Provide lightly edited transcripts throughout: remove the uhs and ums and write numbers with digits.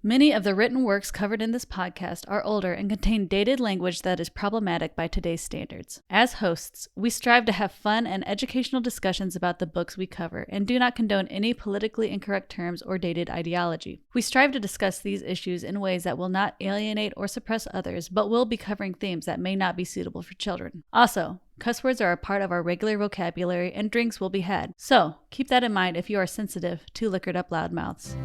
Many of the written works covered in this podcast are older and contain dated language that is problematic by today's standards. As hosts, we strive to have fun and educational discussions about the books we cover and do not condone any politically incorrect terms or dated ideology. We strive to discuss these issues in ways that will not alienate or suppress others, but will be covering themes that may not be suitable for children. Also, cuss words are a part of our regular vocabulary and drinks will be had. So, keep that in mind if you are sensitive to liquored up loudmouths.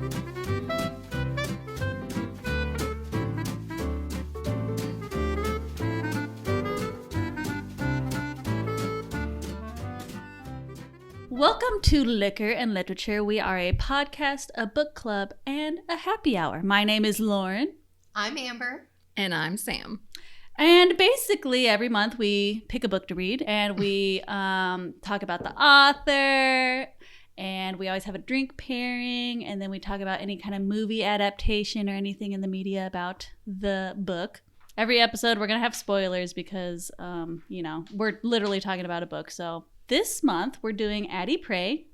Welcome to Liquor and Literature. We are a podcast, a book club, and a happy hour. My name is Lauren. I'm Amber. And I'm Sam. And basically every month we pick a book to read and we talk about the author, and we always have a drink pairing, and then we talk about any kind of movie adaptation or anything in the media about the book. Every episode we're going to have spoilers because, we're literally talking about a book. So this month we're doing Addie Pray,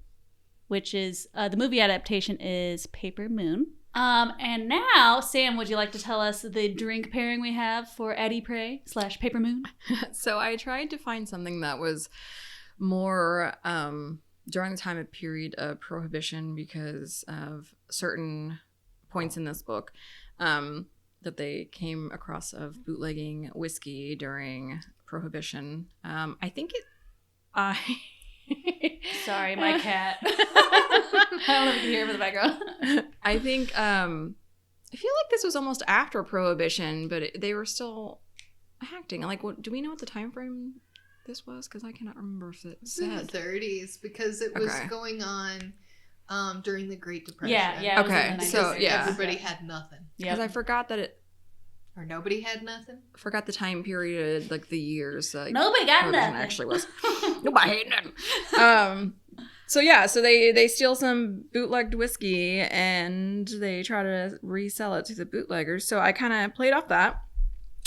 which is, the movie adaptation is Paper Moon. And now, Sam, would you like to tell us the drink pairing we have for Addie Pray / Paper Moon? So I tried to find something that was more during the time of period of Prohibition because of certain points in this book that they came across of bootlegging whiskey during Prohibition. Sorry, my cat. I don't know if you can hear him in the background. I think, I feel like this was almost after Prohibition, but they were still acting. Like, do we know what the time frame this was? Because I cannot remember if it said. In the 30s, because it was going on during the Great Depression. Yeah. Okay, so yeah. Everybody had nothing. Because I forgot that it. Or nobody had nothing? Forgot the time period, like the years. Nobody got nothing. Actually was. Nobody had nothing. So they steal some bootlegged whiskey and they try to resell it to the bootleggers. So I kind of played off that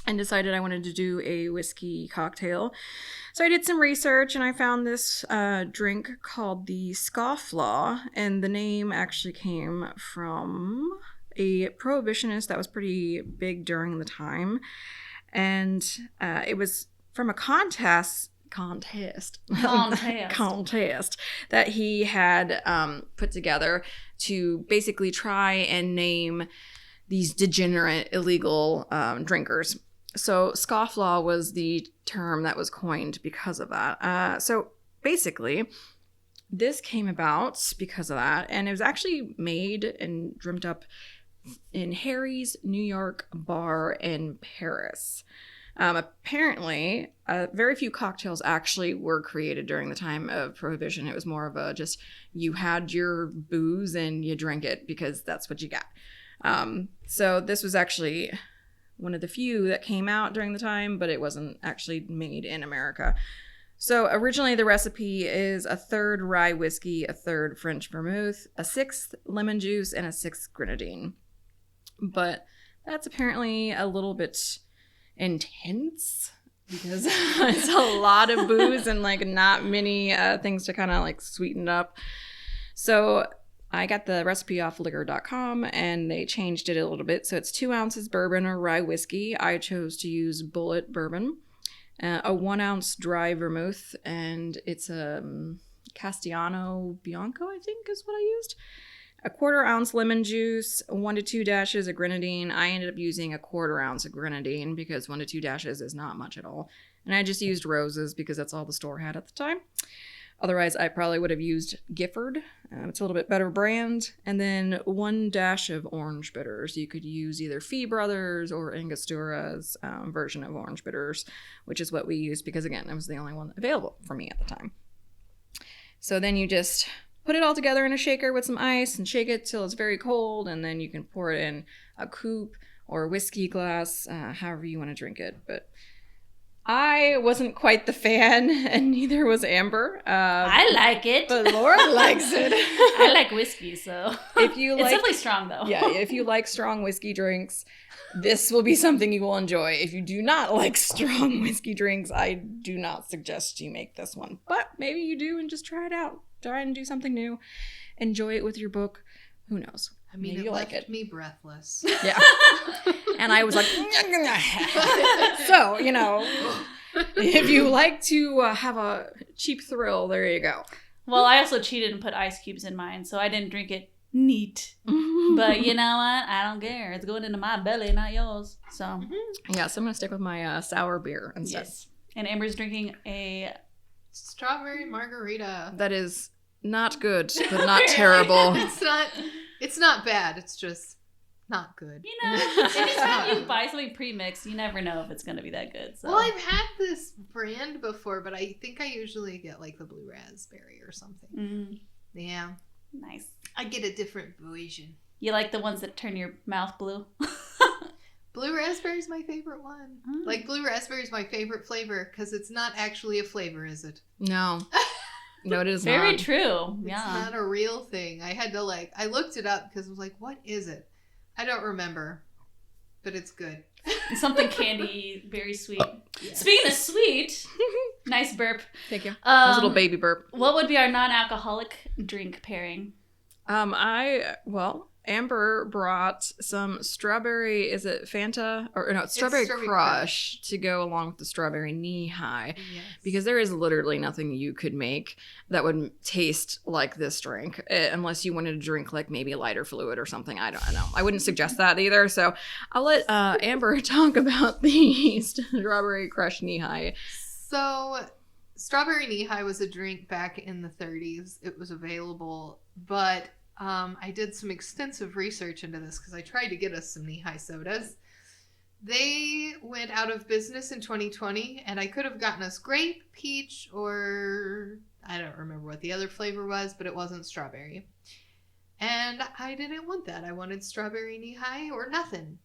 and decided I wanted to do a whiskey cocktail. So I did some research and I found this drink called the Scofflaw, and the name actually came from a prohibitionist that was pretty big during the time, and it was from a contest that he had put together to basically try and name these degenerate illegal drinkers. So scofflaw was the term that was coined because of that. So basically this came about because of that, and it was actually made and dreamt up in Harry's New York bar in Paris. Apparently, very few cocktails actually were created during the time of Prohibition. It was more of a just, you had your booze and you drank it because that's what you got. So this was actually one of the few that came out during the time, but it wasn't actually made in America. So originally the recipe is 1/3 rye whiskey, 1/3 French vermouth, 1/6 lemon juice, and 1/6 grenadine. But that's apparently a little bit intense because it's a lot of booze and like not many things to kind of like sweeten up. So I got the recipe off liquor.com and they changed it a little bit. So it's 2 ounces bourbon or rye whiskey. I chose to use Bullet bourbon, a 1 ounce dry vermouth, and it's a Castellano Bianco, I think is what I used. 1/4 ounce lemon juice, 1 to 2 dashes of grenadine. I ended up using 1/4 ounce of grenadine because 1 to 2 dashes is not much at all. And I just used roses because that's all the store had at the time. Otherwise, I probably would have used Gifford. It's a little bit better brand. And then 1 dash of orange bitters. You could use either Fee Brothers or Angostura's version of orange bitters, which is what we used because, again, it was the only one available for me at the time. So then you just put it all together in a shaker with some ice and shake it till it's very cold, and then you can pour it in a coupe or a whiskey glass, however you want to drink it. But I wasn't quite the fan, and neither was Amber. I like it. But Laura likes it. I like whiskey, so if you like, it's definitely strong, though. Yeah, if you like strong whiskey drinks, this will be something you will enjoy. If you do not like strong whiskey drinks, I do not suggest you make this one. But maybe you do and just try it out. Try and do something new. Enjoy it with your book. Who knows? I mean, it left me breathless. Yeah. And I was like, so, if you like to have a cheap thrill, there you go. Well, I also cheated and put ice cubes in mine, so I didn't drink it neat. But you know what? I don't care. It's going into my belly, not yours. So yeah, so I'm going to stick with my sour beer instead. Yes. And Amber's drinking a strawberry margarita. That is not good, but not terrible. It's not bad. It's just not good. Anytime you buy something pre-mixed, you never know if it's going to be that good. So. Well, I've had this brand before, but I think I usually get like the blue raspberry or something. Mm. Yeah. Nice. I get a different version. You like the ones that turn your mouth blue? Blue raspberry is my favorite one. Like, blue raspberry is my favorite flavor because it's not actually a flavor, is it? No. No, it is Very not. true. It's not a real thing. I had to I looked it up because I was like, what is it? I don't remember, but it's good. Something candy, very sweet. Yes. Speaking of sweet, nice burp. Thank you. That was a little baby burp. What would be our non-alcoholic drink pairing? Amber brought some strawberry, is it Fanta? Or no, strawberry Crush to go along with the strawberry Nehis. Yes. Because there is literally nothing you could make that would taste like this drink unless you wanted to drink like maybe lighter fluid or something. I don't know. I wouldn't suggest that either. So I'll let Amber talk about the strawberry Crush Nehis. So strawberry Nehis was a drink back in the 30s. It was available, but I did some extensive research into this because I tried to get us some Nehis sodas. They went out of business in 2020, and I could have gotten us grape, peach, or I don't remember what the other flavor was, but it wasn't strawberry. And I didn't want that. I wanted strawberry Nehis or nothing.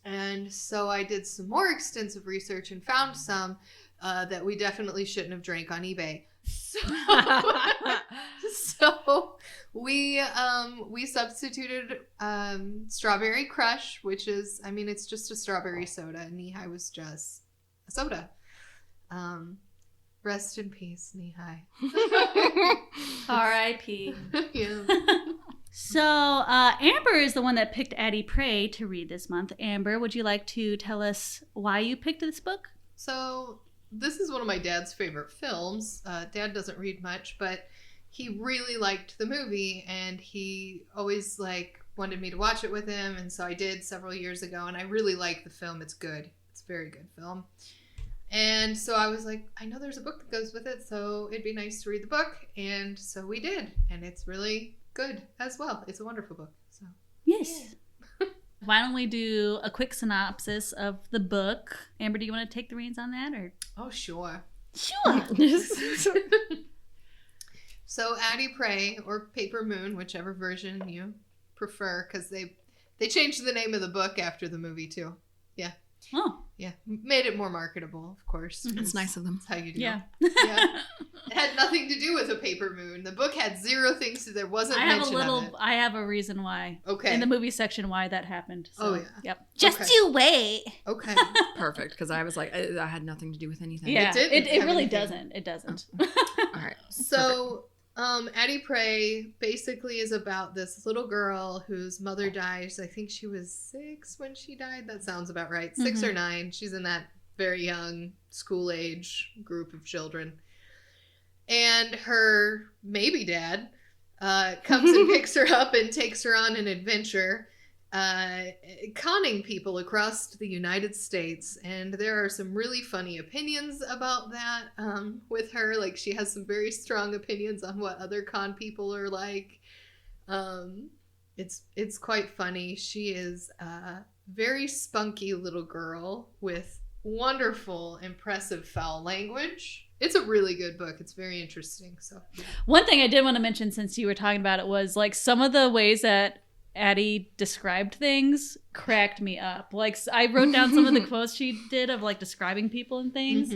And so I did some more extensive research and found some that we definitely shouldn't have drank on eBay. So we substituted strawberry Crush, which is, I mean, it's just a strawberry soda. Nehis was just a soda. Rest in peace, Nehis. R.I.P. Yeah. So Amber is the one that picked Addie Pray to read this month. Amber, would you like to tell us why you picked this book? So this is one of my dad's favorite films. Dad doesn't read much, but he really liked the movie, and he always wanted me to watch it with him, and so I did several years ago, and I really like the film. It's good. It's a very good film. And so I was like, I know there's a book that goes with it, so it'd be nice to read the book, and so we did, and it's really good as well. It's a wonderful book. So yes. Yeah. Why don't we do a quick synopsis of the book? Amber, do you want to take the reins on that? Or? Oh, sure. Sure. So Addie Pray, or Paper Moon, whichever version you prefer, because they changed the name of the book after the movie too. Yeah. Oh. Yeah. Made it more marketable, of course. It's nice of them. That's how you do yeah. it. Yeah. It had nothing to do with a paper moon. The book had zero things to there wasn't mention of it. I have a reason why. Okay. In the movie section why that happened. So, oh yeah. Yep. Just you wait. Okay. Perfect, because I was like, I had nothing to do with anything. Yeah. It really doesn't. It doesn't. All right. So Addie Pray basically is about this little girl whose mother dies. I think she was 6 when she died. That sounds about right. 6 or 9. She's in that very young school age group of children. And her maybe dad comes and picks her up and takes her on an adventure, conning people across the United States. And there are some really funny opinions about that with her. Like, she has some very strong opinions on what other con people are like. It's quite funny. She is a very spunky little girl with wonderful, impressive foul language. It's a really good book. It's very interesting. So, one thing I did want to mention, since you were talking about it, was like some of the ways that Addie described things cracked me up. Like, I wrote down some of the quotes she did of like describing people and things,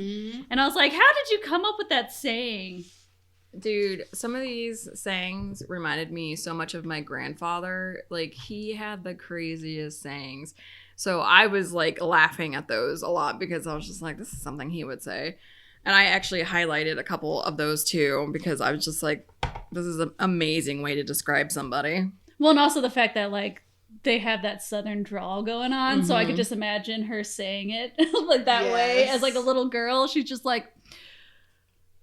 and I was like, how did you come up with that saying? Dude, some of these sayings reminded me so much of my grandfather. Like, he had the craziest sayings. So I was like laughing at those a lot because I was just like, this is something he would say. And I actually highlighted a couple of those too because I was just like, this is an amazing way to describe somebody. Well, and also the fact that, like, they have that southern drawl going on, so I could Mhm. just imagine her saying it like that way as like a little girl. She's just like,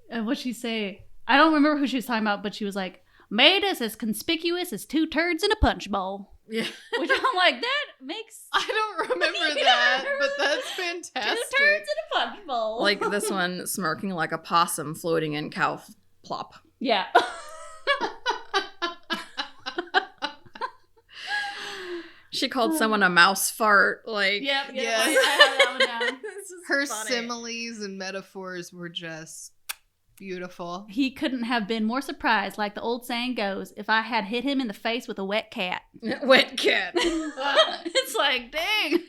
what'd she say? I don't remember who she was talking about, but she was like, made us as conspicuous as 2 turds in a punch bowl. Yeah. Which I'm like, that makes I don't remember that, but that's 2 fantastic. turds in a punch bowl. Like this one smirking like a possum floating in cow plop. Yeah. She called someone a mouse fart. Like, Yep. Yes. I have that one down. this is Her funny. similes and metaphors were just beautiful. He couldn't have been more surprised, like the old saying goes, if I had hit him in the face with a wet cat. Wet cat. It's like, dang.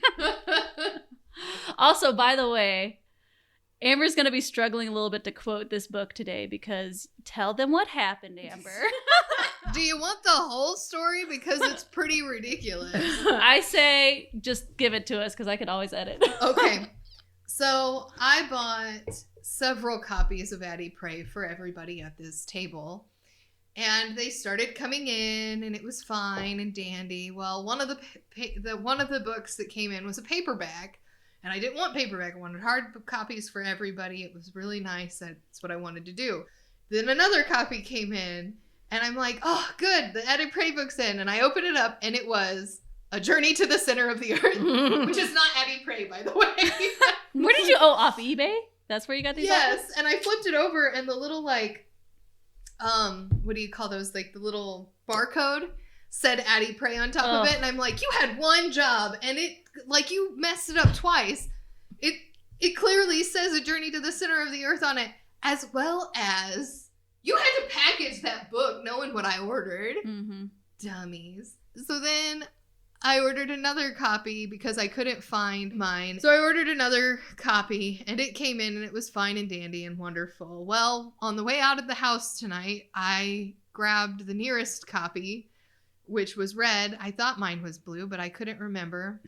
Also, by the way, Amber's going to be struggling a little bit to quote this book today because tell them what happened, Amber. Do you want the whole story? Because it's pretty ridiculous. I say just give it to us because I could always edit. Okay. So I bought several copies of Addie Pray for everybody at this table. And they started coming in and it was fine and dandy. Well, one of the books that came in was a paperback. And I didn't want paperback. I wanted hard copies for everybody. It was really nice. That's what I wanted to do. Then another copy came in. And I'm like, oh, good. The Addie Pray book's in. And I opened it up and it was A Journey to the Center of the Earth. Which is not Addie Pray, by the way. Where did you, off eBay? That's where you got these? Yes. And I flipped it over and the little like, what do you call those? Like the little barcode said Addie Pray on top of it. And I'm like, you had one job and it, like you messed it up twice. It clearly says A Journey to the Center of the Earth on it, as well as you had to package that book knowing what I ordered. Mm-hmm. Dummies. So then I ordered another copy because I couldn't find mine. So I ordered another copy and it came in and it was fine and dandy and wonderful. Well, on the way out of the house tonight, I grabbed the nearest copy, which was red. I thought mine was blue, but I couldn't remember.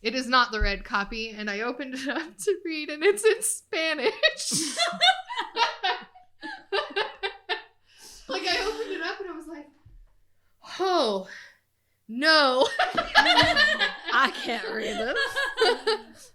It is not the red copy, and I opened it up to read and it's in Spanish. Like I opened it up and I was like, oh, no. I can't read this.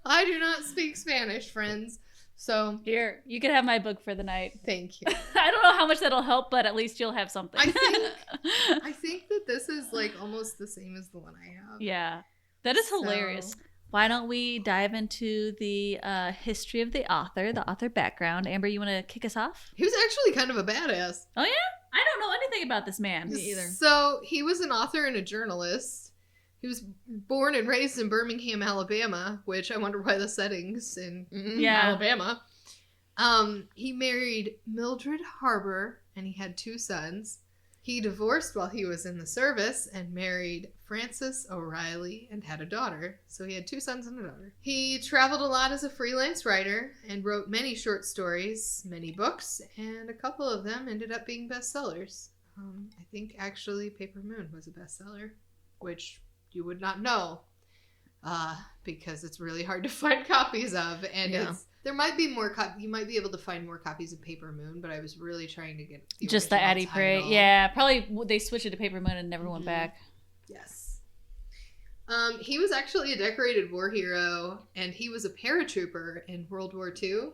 I do not speak Spanish, friends. So Here, you can have my book for the night. thank you. I don't know how much that'll help, but at least you'll have something. I think that this is like almost the same as the one I have. Yeah. That is hilarious. So- Why don't we dive into the history of the author background? Amber, you want to kick us off? He was actually kind of a badass. Oh, yeah? I don't know anything about this man. Me either. So he was an author and a journalist. He was born and raised in Birmingham, Alabama, which I wonder why the setting's in Alabama. He married Mildred Harbour, and he had 2 sons. He divorced while he was in the service and married Frances O'Reilly and had a daughter. So he had 2 sons and a daughter. He traveled a lot as a freelance writer and wrote many short stories, many books, and a couple of them ended up being bestsellers. I think actually Paper Moon was a bestseller, which you would not know because it's really hard to find copies of. And there might be more you might be able to find more copies of Paper Moon, but I was really trying to get Just the original Addie Pray. title. Yeah, probably they switched it to Paper Moon and never went back. Yes. He was actually a decorated war hero, and he was a paratrooper in World War II,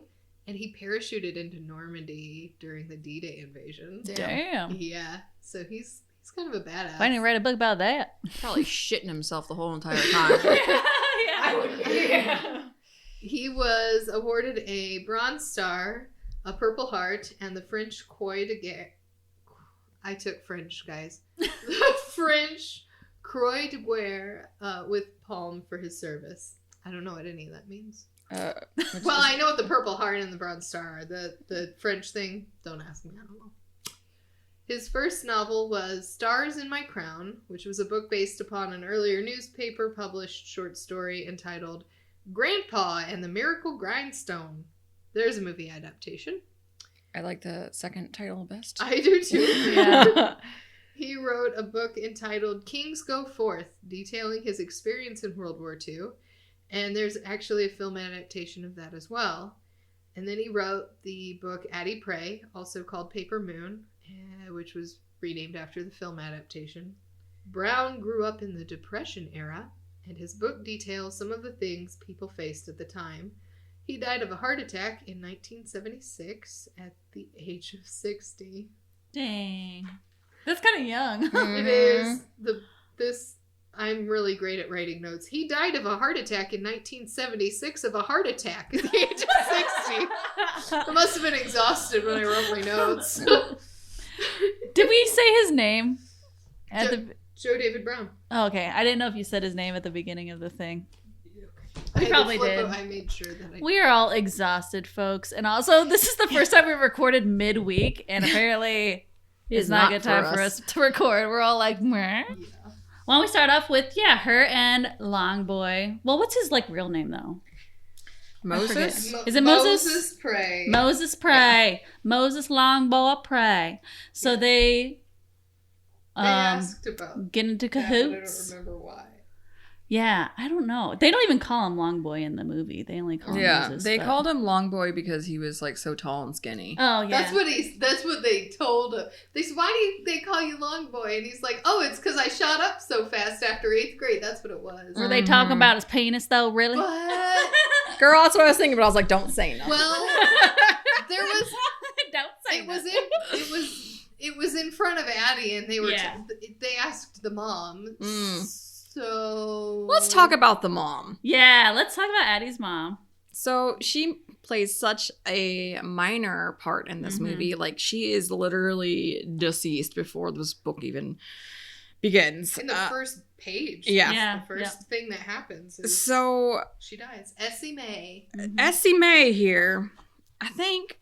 and he parachuted into Normandy during the D-Day invasion. Damn. Yeah, so he's kind of a badass. I didn't write a book about that. Probably shitting himself the whole entire time. He was awarded a Bronze Star, a Purple Heart, and the French Croix de Guerre. I took French, guys. The French Croix de Guerre with Palm for his service. I don't know what any of that means. Well, I know what the Purple Heart and the Bronze Star are. The French thing, don't ask me, I don't know. His first novel was Stars in My Crown, which was a book based upon an earlier newspaper published short story entitled Grandpa and the Miracle Grindstone. There's a movie adaptation. I like the second title best. I do too. Yeah. He wrote a book entitled Kings Go Forth, detailing his experience in World War II. And there's actually a film adaptation of that as well. And then he wrote the book Addie Pray, also called Paper Moon, which was renamed after the film adaptation. Brown grew up in the Depression era, and his book details some of the things people faced at the time. He died of a heart attack in 1976 at the age of 60. Dang. That's kind of young. It is. I'm really great at writing notes. He died of a heart attack in 1976 of a heart attack at the age of 60. I must have been exhausted when I wrote my notes. Did we say his name? Joe David Brown. Oh, okay. I didn't know if you said his name at the beginning of the thing. We I probably did. I made sure that I We are all exhausted, folks. And also, this is the first time we recorded midweek, and apparently it's not a good time for us to record. We're all like, meh. Yeah. Why don't we start off with, her and Longboy. Well, what's his, real name, though? Moses? Is it Moses? Moses Pray. Moses Pray. Yeah. Moses Longboy Pray. So they asked about get into that, but cahoots. I don't remember why. Yeah, I don't know. They don't even call him Longboy in the movie. They only call him Moses. They called him Longboy because he was so tall and skinny. Oh, yeah. That's what they told him. They said, why do they call you Longboy? And he's like, oh, it's because I shot up so fast after 8th grade. That's what it was. Were they talking about his penis, though, really? But, Girl, that's what I was thinking, but I was like, don't say nothing. well, there was... Don't say It was in front of Addie, and they were they asked the mom. So let's talk about the mom. Yeah, let's talk about Addie's mom. So she plays such a minor part in this movie. She is literally deceased before this book even begins. In the first page. Yeah. The first thing that happens is so she dies. Essie Mae. Essie Mae here, I think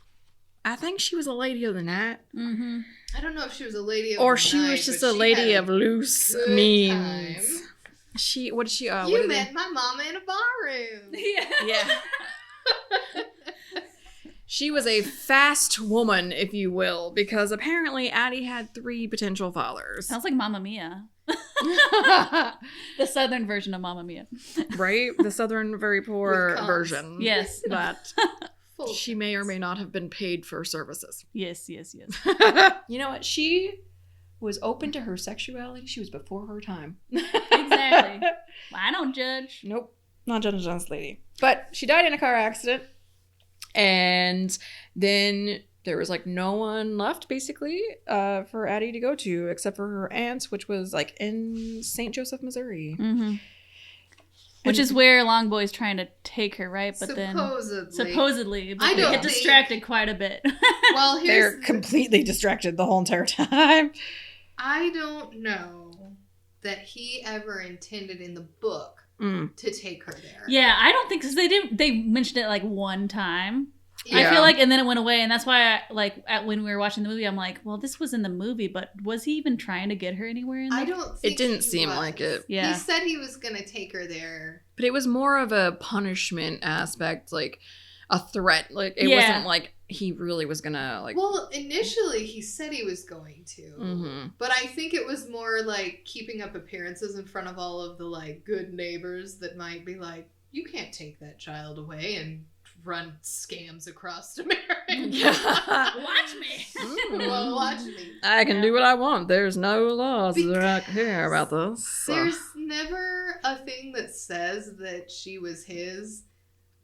she was a lady of the night. Mm-hmm. I don't know if she was a lady of or the she night, was just but a she lady had of loose good means. time. What did she? You met my mama in a barroom. Yeah. She was a fast woman, if you will, because apparently Addie had 3 potential fathers. Sounds like Mamma Mia. The southern version of Mamma Mia. Right? The southern, very poor version. Yes. But she may or may not have been paid for services. Yes. You know what? She was open to her sexuality. She was before her time. Exactly. I don't judge. Nope. Not judging this lady. But she died in a car accident. And then there was no one left, basically, for Addie to go to, except for her aunt, which was in St. Joseph, Missouri. Mm-hmm. Which is where Longboy's trying to take her, right? But supposedly, but they get distracted quite a bit. Well, they're completely distracted the whole entire time. I don't know that he ever intended in the book to take her there. Yeah, I don't think, because they mentioned it one time. Yeah. I feel and then it went away, and that's why when we were watching the movie, I'm like, well, this was in the movie, but was he even trying to get her anywhere in there? I don't think it didn't he seem was. like it. Yeah. He said he was going to take her there. But it was more of a punishment aspect, a threat. It wasn't he really was gonna Well, initially he said he was going to, but I think it was more keeping up appearances in front of all of the good neighbors that might be you can't take that child away and run scams across America. Watch me. Well, watch me. I can do what I want. There's no laws that I care about this. So. There's never a thing that says that she was his,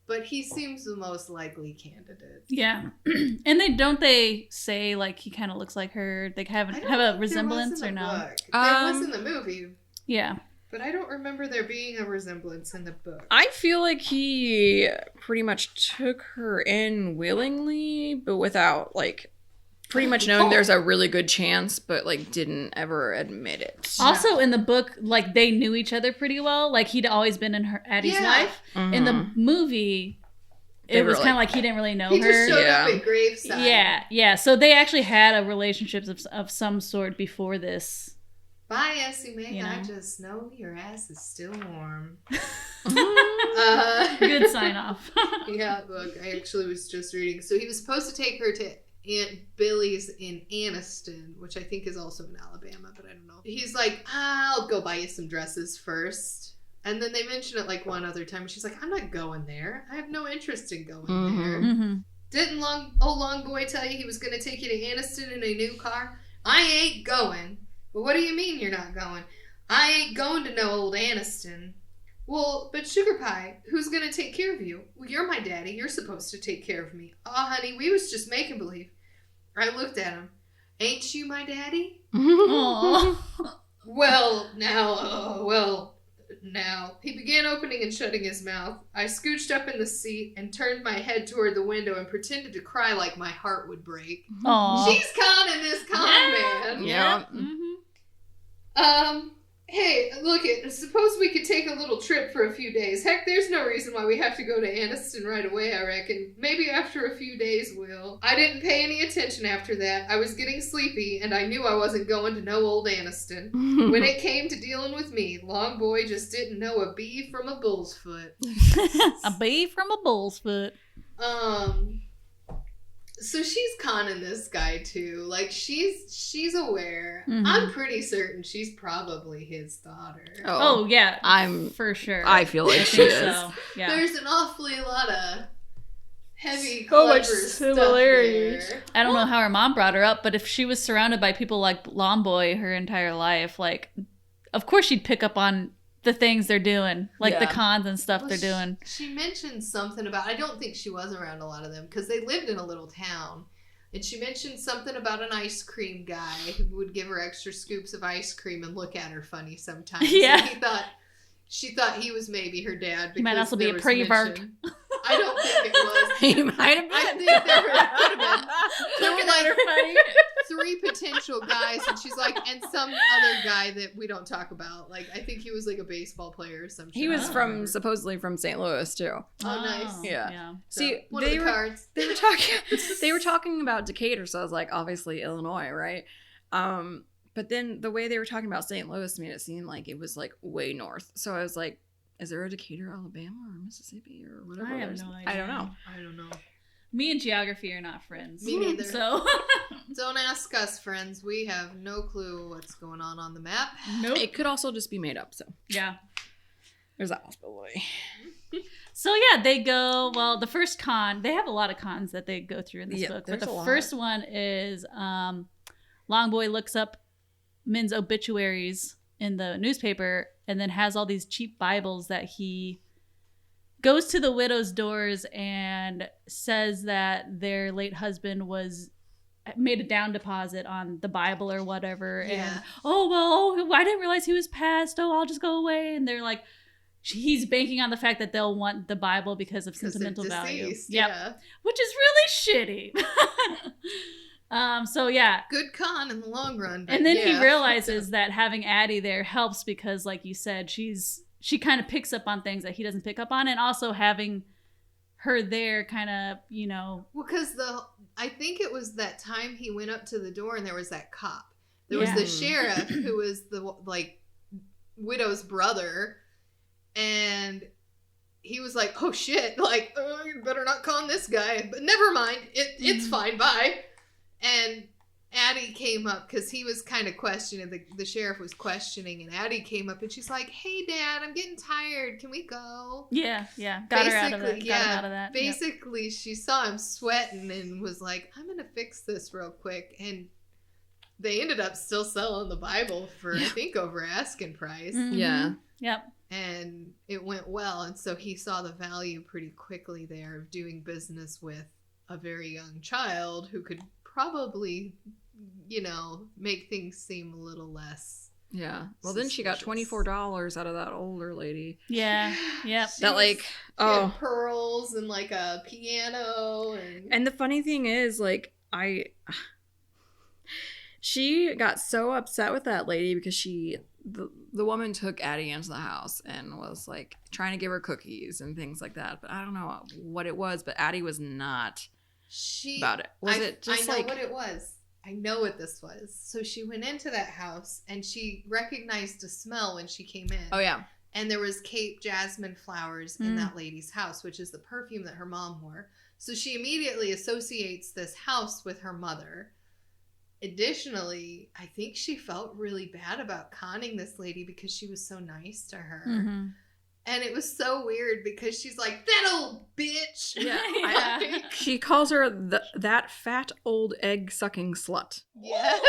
but he seems the most likely candidate. Yeah. And they say he kind of looks like her? They have a resemblance or no? There was in the movie. Yeah. But I don't remember there being a resemblance in the book. I feel like he pretty much took her in willingly, but without pretty much knowing there's a really good chance, but didn't ever admit it. Also in the book, they knew each other pretty well. He'd always been in Addie's life. Mm-hmm. In the movie, it was kind of he didn't really know her. He just showed up at graveside. Yeah. So they actually had a relationship of some sort before this. Bye, Essie Mae. I just know your ass is still warm. Good sign off. Yeah, look, I actually was just reading. So he was supposed to take her to Aunt Billy's in Anniston, which I think is also in Alabama, but I don't know. He's like, I'll go buy you some dresses first. And then they mention it one other time. She's like, I'm not going there. I have no interest in going there. Mm-hmm. Didn't Longboy tell you he was going to take you to Anniston in a new car? I ain't going. Well, what do you mean you're not going? I ain't going to no old Aniston. Well, but Sugar Pie, who's going to take care of you? Well, you're my daddy. You're supposed to take care of me. Oh, honey, we was just making believe. I looked at him. Ain't you my daddy? Aw. Well, now. He began opening and shutting his mouth. I scooched up in the seat and turned my head toward the window and pretended to cry like my heart would break. Aw. She's conning this con man. Yeah. Hey, look suppose we could take a little trip for a few days. Heck, there's no reason why we have to go to Aniston right away, I reckon. Maybe after a few days we'll. I didn't pay any attention after that. I was getting sleepy, and I knew I wasn't going to no old Aniston. When it came to dealing with me, Long Boy just didn't know a bee from a bull's foot. A bee from a bull's foot. So she's conning this guy too. Like she's aware. Mhm. I'm pretty certain she's probably his daughter. Oh yeah, I'm for sure. I feel like she think is. so. Yeah. There's an awfully lot of heavy, So clever much stuff similarities. there. I don't know how her mom brought her up, but if she was surrounded by people like Longboy her entire life, like, of course she'd pick up on the things they're doing, like the Yeah. cons and stuff Well, they're doing. She mentioned something about, I don't think she was around a lot of them because they lived in a little town. And she mentioned something about an ice cream guy who would give her extra scoops of ice cream and look at her funny sometimes. Yeah. And she thought he was maybe her dad. He might because also be there a was pervert. mention- I don't think it was. He might have been. I think there could have been. There were like funny. 3 potential guys, and she's like, and some other guy that we don't talk about. Like, I think he was like a baseball player or something. He was supposedly from St. Louis too. Oh, nice. Yeah. So, See, one of the were cards. they were talking about Decatur, so I was like, obviously Illinois, right? But then the way they were talking about St. Louis made it seem like it was like way north. So I was like, is there a Decatur, Alabama, or Mississippi, or whatever? I have no idea. I don't know. I don't know. Me and geography are not friends. Me neither. So Don't ask us, friends. We have no clue what's going on the map. nope. It could also just be made up. So Yeah. there's that possibility. So yeah, they go. Well, the first con, they have a lot of cons that they go through in this book, but there's the a lot. first one is Longboy looks up men's obituaries in the newspaper and then has all these cheap Bibles that he goes to the widow's doors and says that their late husband made a down deposit on the Bible or whatever. Yeah. And, oh, well, I didn't realize he was passed. Oh, I'll just go away. And they're like, he's banking on the fact that they'll want the Bible because of sentimental value. Yep. Yeah. Which is really shitty. So yeah. Good con in the long run. But And then yeah. he realizes that having Addie there helps because, like you said, she kind of picks up on things that he doesn't pick up on, and also having her there kind of, Well, because I think it was that time he went up to the door and there was that cop. There was Yeah. the sheriff who was the widow's brother, and he was like, "Oh shit! Like, oh, you better not con this guy." But never mind, it's fine. Bye. And Addie came up because he was kind of questioning. The sheriff was questioning, and Addie came up and she's like, "Hey, Dad, I'm getting tired. Can we go?" yeah. Got her out of that. Got him out of that. Yep. Basically, she saw him sweating and was like, "I'm gonna fix this real quick." And they ended up still selling the Bible for I think over asking price. Mhm. Yeah. Yep. And it went well, and so he saw the value pretty quickly there of doing business with a very young child who could probably, make things seem a little less. Yeah. Well, then she got Suspicious. $24 out of that older lady. Yeah. Yep. She That was- like, she oh. had pearls and like a piano And the funny thing is, like, she got so upset with that lady because the woman took Addie into the house and was like trying to give her cookies and things like that. But I don't know what it was, but Addie was not about it. Was it just I know like what it was. I know what this was. So she went into that house and she recognized a smell when she came in. Oh yeah. And there was Cape jasmine flowers in that lady's house, which is the perfume that her mom wore. So she immediately associates this house with her mother. Additionally, I think she felt really bad about conning this lady because she was so nice to her. Mm-hmm. And it was so weird because she's like, "That old bitch." Yeah. Yeah. She calls her that fat old egg sucking slut. Yes.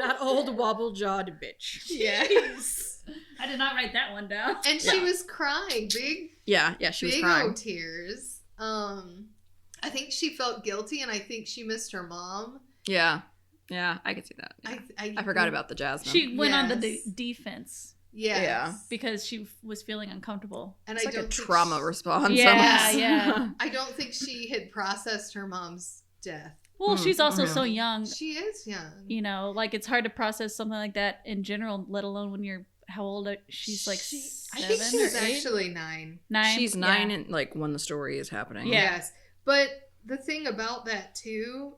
That old wobble jawed bitch. Yes. I did not write that one down. And she was crying, she was crying. Big tears. I think she felt guilty, and I think she missed her mom. Yeah, I could see that. Yeah. I forgot about the Jasmine. She went on the defense. Yes. Yeah, because she was feeling uncomfortable. And it's I like don't a trauma response. Yeah. I don't think she had processed her mom's death. Well, she's also so young. She is young. You know, like it's hard to process something like that in general, let alone when you're how old? She's like 7 I think she was or 8? actually 9. 9. She's 9 and like when the story is happening. Yeah. Yes, but the thing about that too,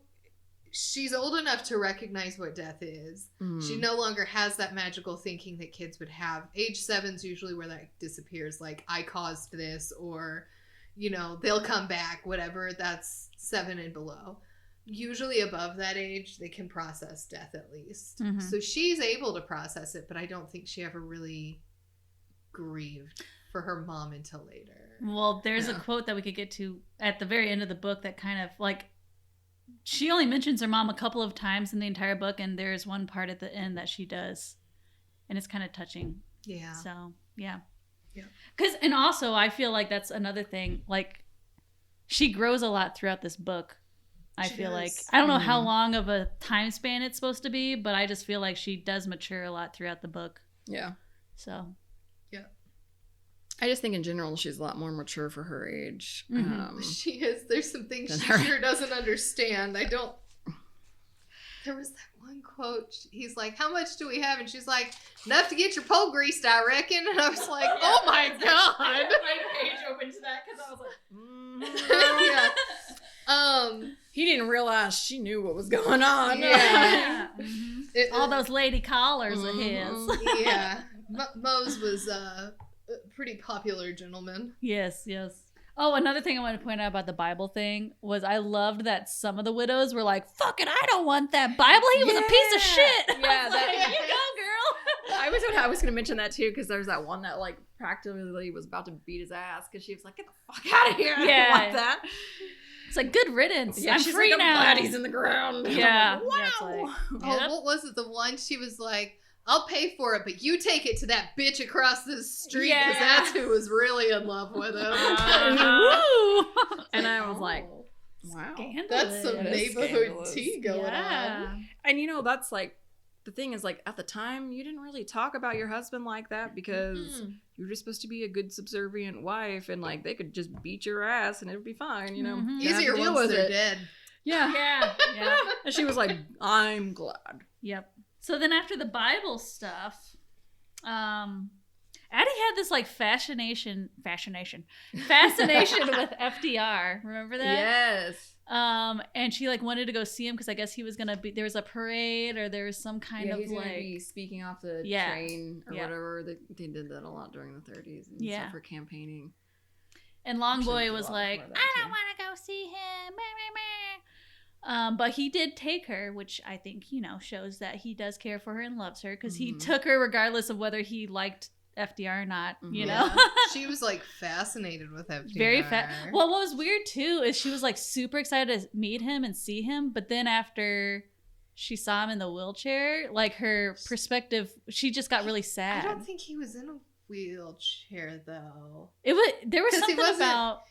she's old enough to recognize what death is. She no longer has that magical thinking that kids would have. Age 7's usually where that disappears. Like, I caused this, or, you know, they'll come back, whatever. That's 7 and below. Usually above that age, they can process death at least. Mm-hmm. So she's able to process it, but I don't think she ever really grieved for her mom until later. Well, there's a quote that we could get to at the very end of the book that kind of like, she only mentions her mom a couple of times in the entire book, and there's one part at the end that she does, and it's kind of touching. Yeah. So, yeah. Yeah. And also, I feel like that's another thing. Like, she grows a lot throughout this book. I feel like, I don't know how long of a time span it's supposed to be, but I just feel like she does mature a lot throughout the book. Yeah. So. Yeah. I just think in general she's a lot more mature for her age. She is. There's some things she sure doesn't understand. There was that one quote. He's like, "How much do we have?" And she's like, "Enough to get your pole greased, I reckon." And I was like, "Oh my god!" My page opened to that because I was like, he didn't realize she knew what was going on. Yeah. All those lady callers of his. Yeah. Mose was a pretty popular gentleman. Yes. Oh, another thing I want to point out about the Bible thing was I loved that some of the widows were like, "Fuck it, I don't want that Bible. He was a piece of shit." Yeah, There you go, girl. I was going to mention that too, because there's that one that like practically was about to beat his ass because she was like, "Get the fuck out of here. I don't want that." It's like, good riddance. Yeah, I'm she's free like, now. I'm glad he's in the ground. Yeah. Like, wow. Yeah, it's like, what was it? The one she was like, "I'll pay for it, but you take it to that bitch across the street because that's who was really in love with him." And I was like, wow. Scandalous. That's some neighborhood tea going on. And you know, that's like, the thing is, like, at the time, you didn't really talk about your husband like that because you were just supposed to be a good, subservient wife, and like they could just beat your ass and it would be fine, you know. Easier once they're dead. Yeah. And she was like, "I'm glad." Yep. So then after the Bible stuff, Addie had this like fascination with FDR. Remember that? Yes. And she like wanted to go see him because I guess he was gonna be, there was a parade or there was some kind of he's like gonna be speaking off the train or whatever. They did that a lot during the 30s and stuff for campaigning. And Longboy was like, "I don't want to go see him." But he did take her, which I think, you know, shows that he does care for her and loves her because he took her regardless of whether he liked FDR or not, you know? She was like fascinated with FDR. Very Well, what was weird too is she was like super excited to meet him and see him, but then after she saw him in the wheelchair, like her perspective, she just got really sad. I don't think he was in a wheelchair though. There was something about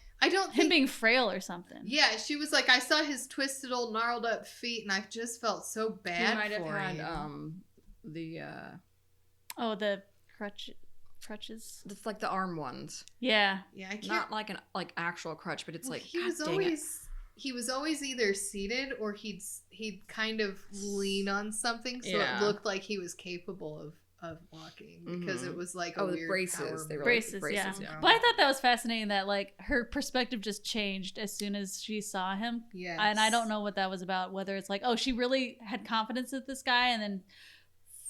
him being frail or something. Yeah, she was like, I saw his twisted old gnarled up feet and I just felt so bad he might have for had him. The crutches. It's like the arm ones. Yeah. Yeah, I can't. Not like an actual crutch, but it's like he was always either seated or he'd kind of lean on something so it looked like he was capable of walking because it was like a weird braces. They were braces, yeah. But I thought that was fascinating that like her perspective just changed as soon as she saw him. Yes. And I don't know what that was about, whether it's like, oh, she really had confidence in this guy and then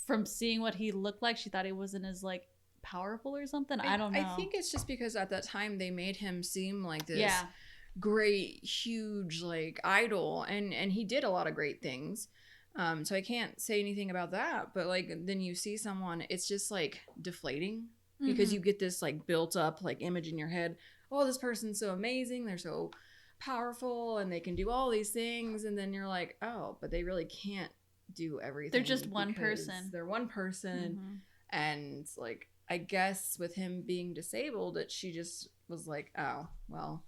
from seeing what he looked like, she thought he wasn't as like powerful or something. I don't know. I think it's just because at that time they made him seem like this great, huge like idol, and he did a lot of great things. So I can't say anything about that, but like then you see someone, it's just like deflating because you get this like built up like image in your head. Oh, this person's so amazing, they're so powerful, and they can do all these things, and then you're like, oh, but they really can't do everything. They're just one person. They're one person. And like, I guess with him being disabled, that she just was like, oh, well,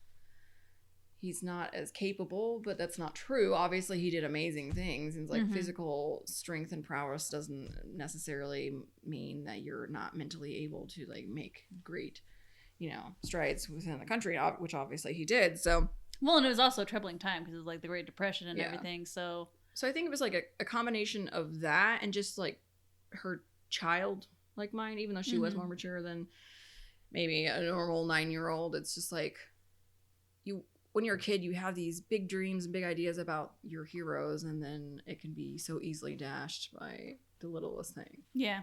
he's not as capable, but that's not true. Obviously, he did amazing things. And it's like physical strength and prowess doesn't necessarily mean that you're not mentally able to like make great, strides within the country, which obviously he did. So, well, and it was also a troubling time because it was like the Great Depression and everything. So I think it was like a combination of that and just like her child like mind, even though she was more mature than maybe a normal 9-year-old. It's just like when you're a kid, you have these big dreams and big ideas about your heroes, and then it can be so easily dashed by the littlest thing. Yeah.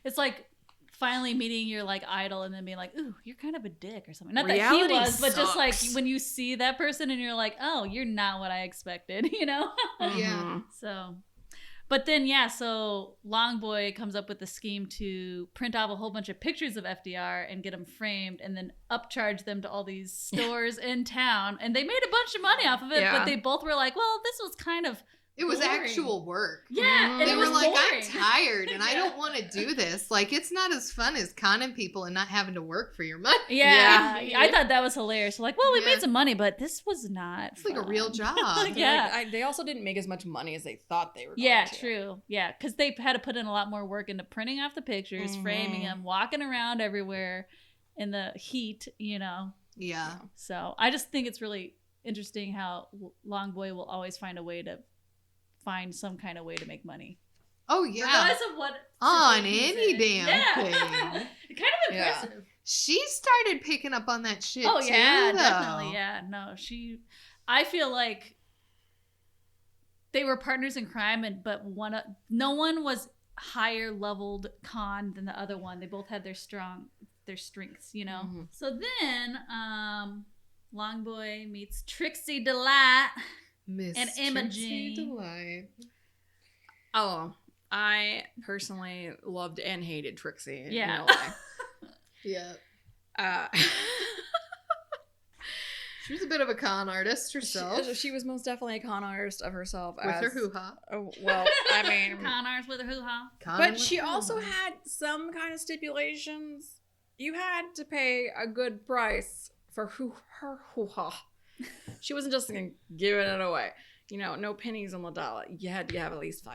It's like finally meeting your like idol and then being like, ooh, you're kind of a dick or something. Not Reality that he was, but sucks. just like when you see that person and you're like, oh, you're not what I expected, Yeah. So, but then, so Longboy comes up with a scheme to print off a whole bunch of pictures of FDR and get them framed and then upcharge them to all these stores in town. And they made a bunch of money off of it, but they both were like, well, this was kind of It was boring. actual work. Yeah. And They it were was like, boring. I'm tired and I don't want to do this. Like, it's not as fun as conning people and not having to work for your money. Yeah. I thought that was hilarious. Like, well, we Yeah. made some money, but this was not It's like a fun. real job. Yeah. Like, they also didn't make as much money as they thought they were going Yeah, to. true. Yeah, because they had to put in a lot more work into printing off the pictures, framing them, walking around everywhere in the heat, Yeah. So I just think it's really interesting how Longboy will always find some kind of way to make money. Oh, yeah. Regardless of what On situation any he's in. damn Yeah. thing. Kind of Yeah. impressive. She started picking up on that shit, Oh, too, yeah, though. definitely. Yeah, no, I feel like they were partners in crime, but no one was higher leveled con than the other one. They both had their strengths, So then, Longboy meets Trixie Delight. Miss And Trixie Imogen. Delight. Oh, I personally loved and hated Trixie. Yeah. In LA. Yeah. She was a bit of a con artist herself. She was most definitely a con artist of herself. With her hoo-ha. Oh, well, I mean... Con artists with a hoo-ha. But she also had some kind of stipulations. You had to pay a good price for her hoo-ha. She wasn't just giving it away. No pennies on the dollar. You had to have at least $5.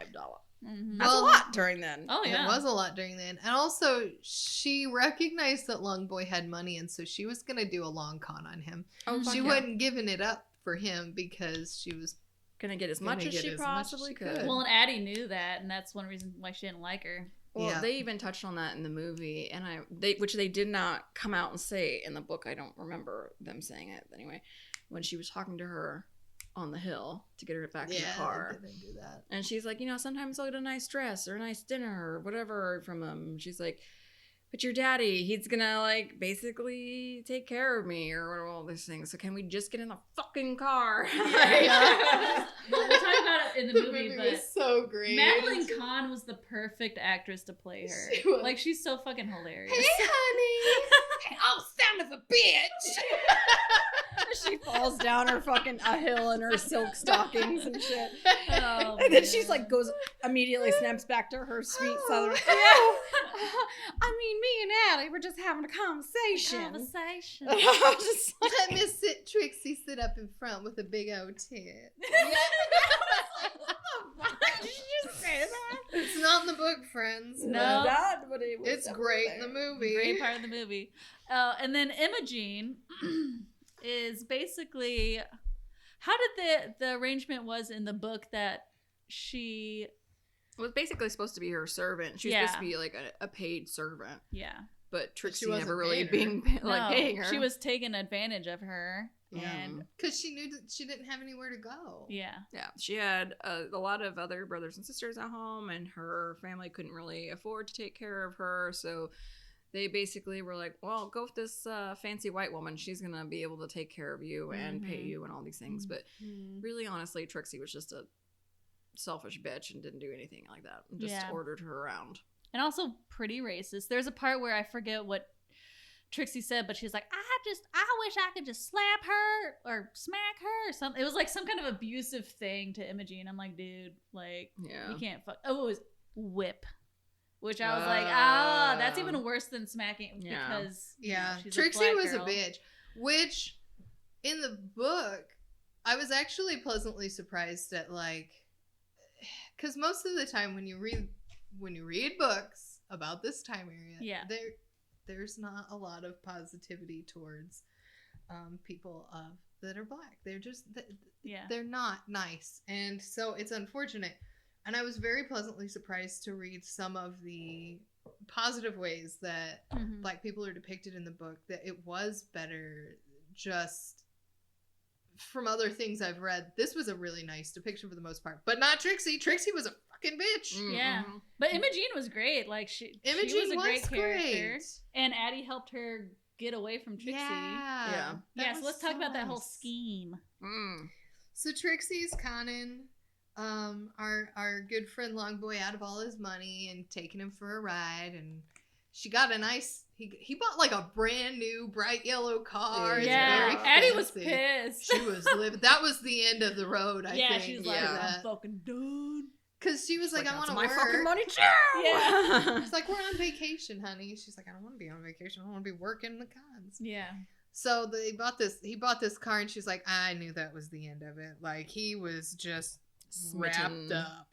Mm-hmm. That's a lot during then. Oh, yeah. It was a lot during then. And also, she recognized that Longboy had money, and so she was going to do a long con on him. Oh, She wasn't giving it up for him because she was gonna get as much as she possibly could. Well, and Addie knew that, and that's one reason why she didn't like her. Well, they even touched on that in the movie, and which they did not come out and say in the book. I don't remember them saying it anyway. When she was talking to her on the hill to get her back in the car, they didn't do that. and she's like, sometimes I'll get a nice dress or a nice dinner or whatever from him. She's like, but your daddy, he's gonna like basically take care of me or all these things. So can we just get in the fucking car? Yeah. Well, we'll talk about it in the movie, but was so great. Madeline Kahn was the perfect actress to play her. She was. Like, she's so fucking hilarious. Hey, honey. Oh, son of a bitch! She falls down her fucking a hill in her silk stockings and shit. Oh, And then man. she's like, immediately snaps back to her sweet southern. I mean, me and Addie were just having a conversation. Conversation. I was just like, Let Miss Trixie sit up in front with a big old tit. did you just say that? It's not in the book, friends. No. But it was It's great in the movie. Great part of the movie. And then Imogen is basically, how did the arrangement was in the book that she was basically supposed to be her servant. She was supposed to be like a paid servant. Yeah. But Trixie wasn't never really paying being paying her. She was taking advantage of her. And Because she knew that she didn't have anywhere to go. yeah. Yeah, she had a lot of other brothers and sisters at home, and her family couldn't really afford to take care of her, so they basically were like, well, go with this fancy white woman. She's going to be able to take care of you and pay you and all these things. But really, honestly, Trixie was just a selfish bitch and didn't do anything like that. And just ordered her around. And also pretty racist. There's a part where I forget what Trixie said, but she's like, I wish I could just slap her or smack her or something. It was like some kind of abusive thing to Imogen. I'm like, dude, like, you can't fuck. Oh, it was whip. which I was like, oh, that's even worse than smacking because she's Trixie a black was girl. a bitch. Which in the book, I was actually pleasantly surprised at, like, because most of the time when you read books about this time area, there's not a lot of positivity towards people that are black. They're just they're not nice, and so it's unfortunate. And I was very pleasantly surprised to read some of the positive ways that black people are depicted in the book. That it was better just from other things I've read. This was a really nice depiction for the most part, but not Trixie. Trixie was a fucking bitch. Yeah, but Imogene was great. Like she was a great character, and Addie helped her get away from Trixie. Yeah. So let's talk about that whole scheme. So Trixie's conning our good friend Longboy out of all his money and taking him for a ride, and she got a nice he bought like a brand new bright yellow car. Yeah, Addie was pissed. She was living. That was the end of the road. I think. She was like, I'm fucking done. Because she was like, I want to my work. fucking money too. Yeah. It's like, we're on vacation, honey. She's like, I don't want to be on vacation. I want to be working the cons. Yeah. So he bought this car, and she's like, I knew that was the end of it. Like, he was just wrapped up.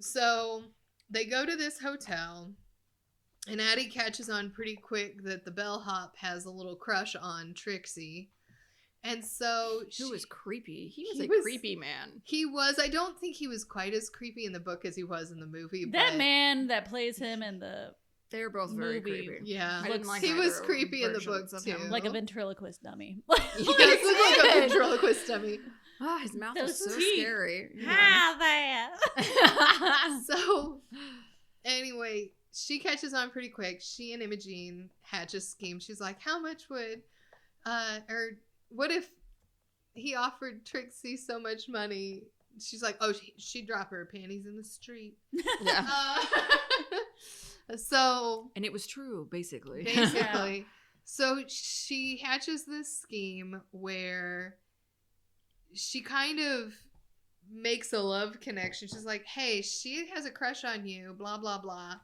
So they go to this hotel, and Addie catches on pretty quick that the bellhop has a little crush on Trixie. And so he was creepy. He was a creepy man. He was. I don't think he was quite as creepy in the book as he was in the movie. That man that plays him in the they're both very creepy. Yeah, I didn't like he was creepy in the book too, like a ventriloquist dummy. He does look like a ventriloquist dummy. Oh, his mouth was so scary. There. So, anyway, she catches on pretty quick. She and Imogene hatch a scheme. She's like, "How much would, or what if he offered Trixie so much money?" She's like, "Oh, she'd drop her panties in the street." Yeah. So, and it was true, basically. Yeah. So she hatches this scheme where she kind of makes a love connection. She's like, hey, she has a crush on you, blah, blah, blah.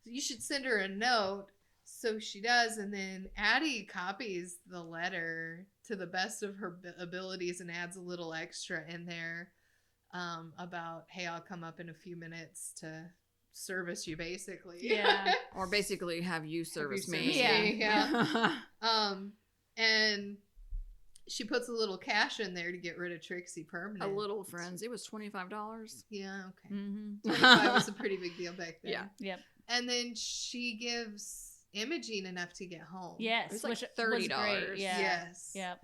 You should send her a note. So she does, and then Addie copies the letter to the best of her abilities and adds a little extra in there about, hey, I'll come up in a few minutes to service you, basically. Yeah. Or basically have you service me. Yeah. And she puts a little cash in there to get rid of Trixie permanent. A little, friends. It was $25. Yeah, okay. Mm-hmm. 25 was a pretty big deal back then. Yeah. Yep. And then she gives Imogene enough to get home. Yes. It was like $30. Yeah. Yes. Yep.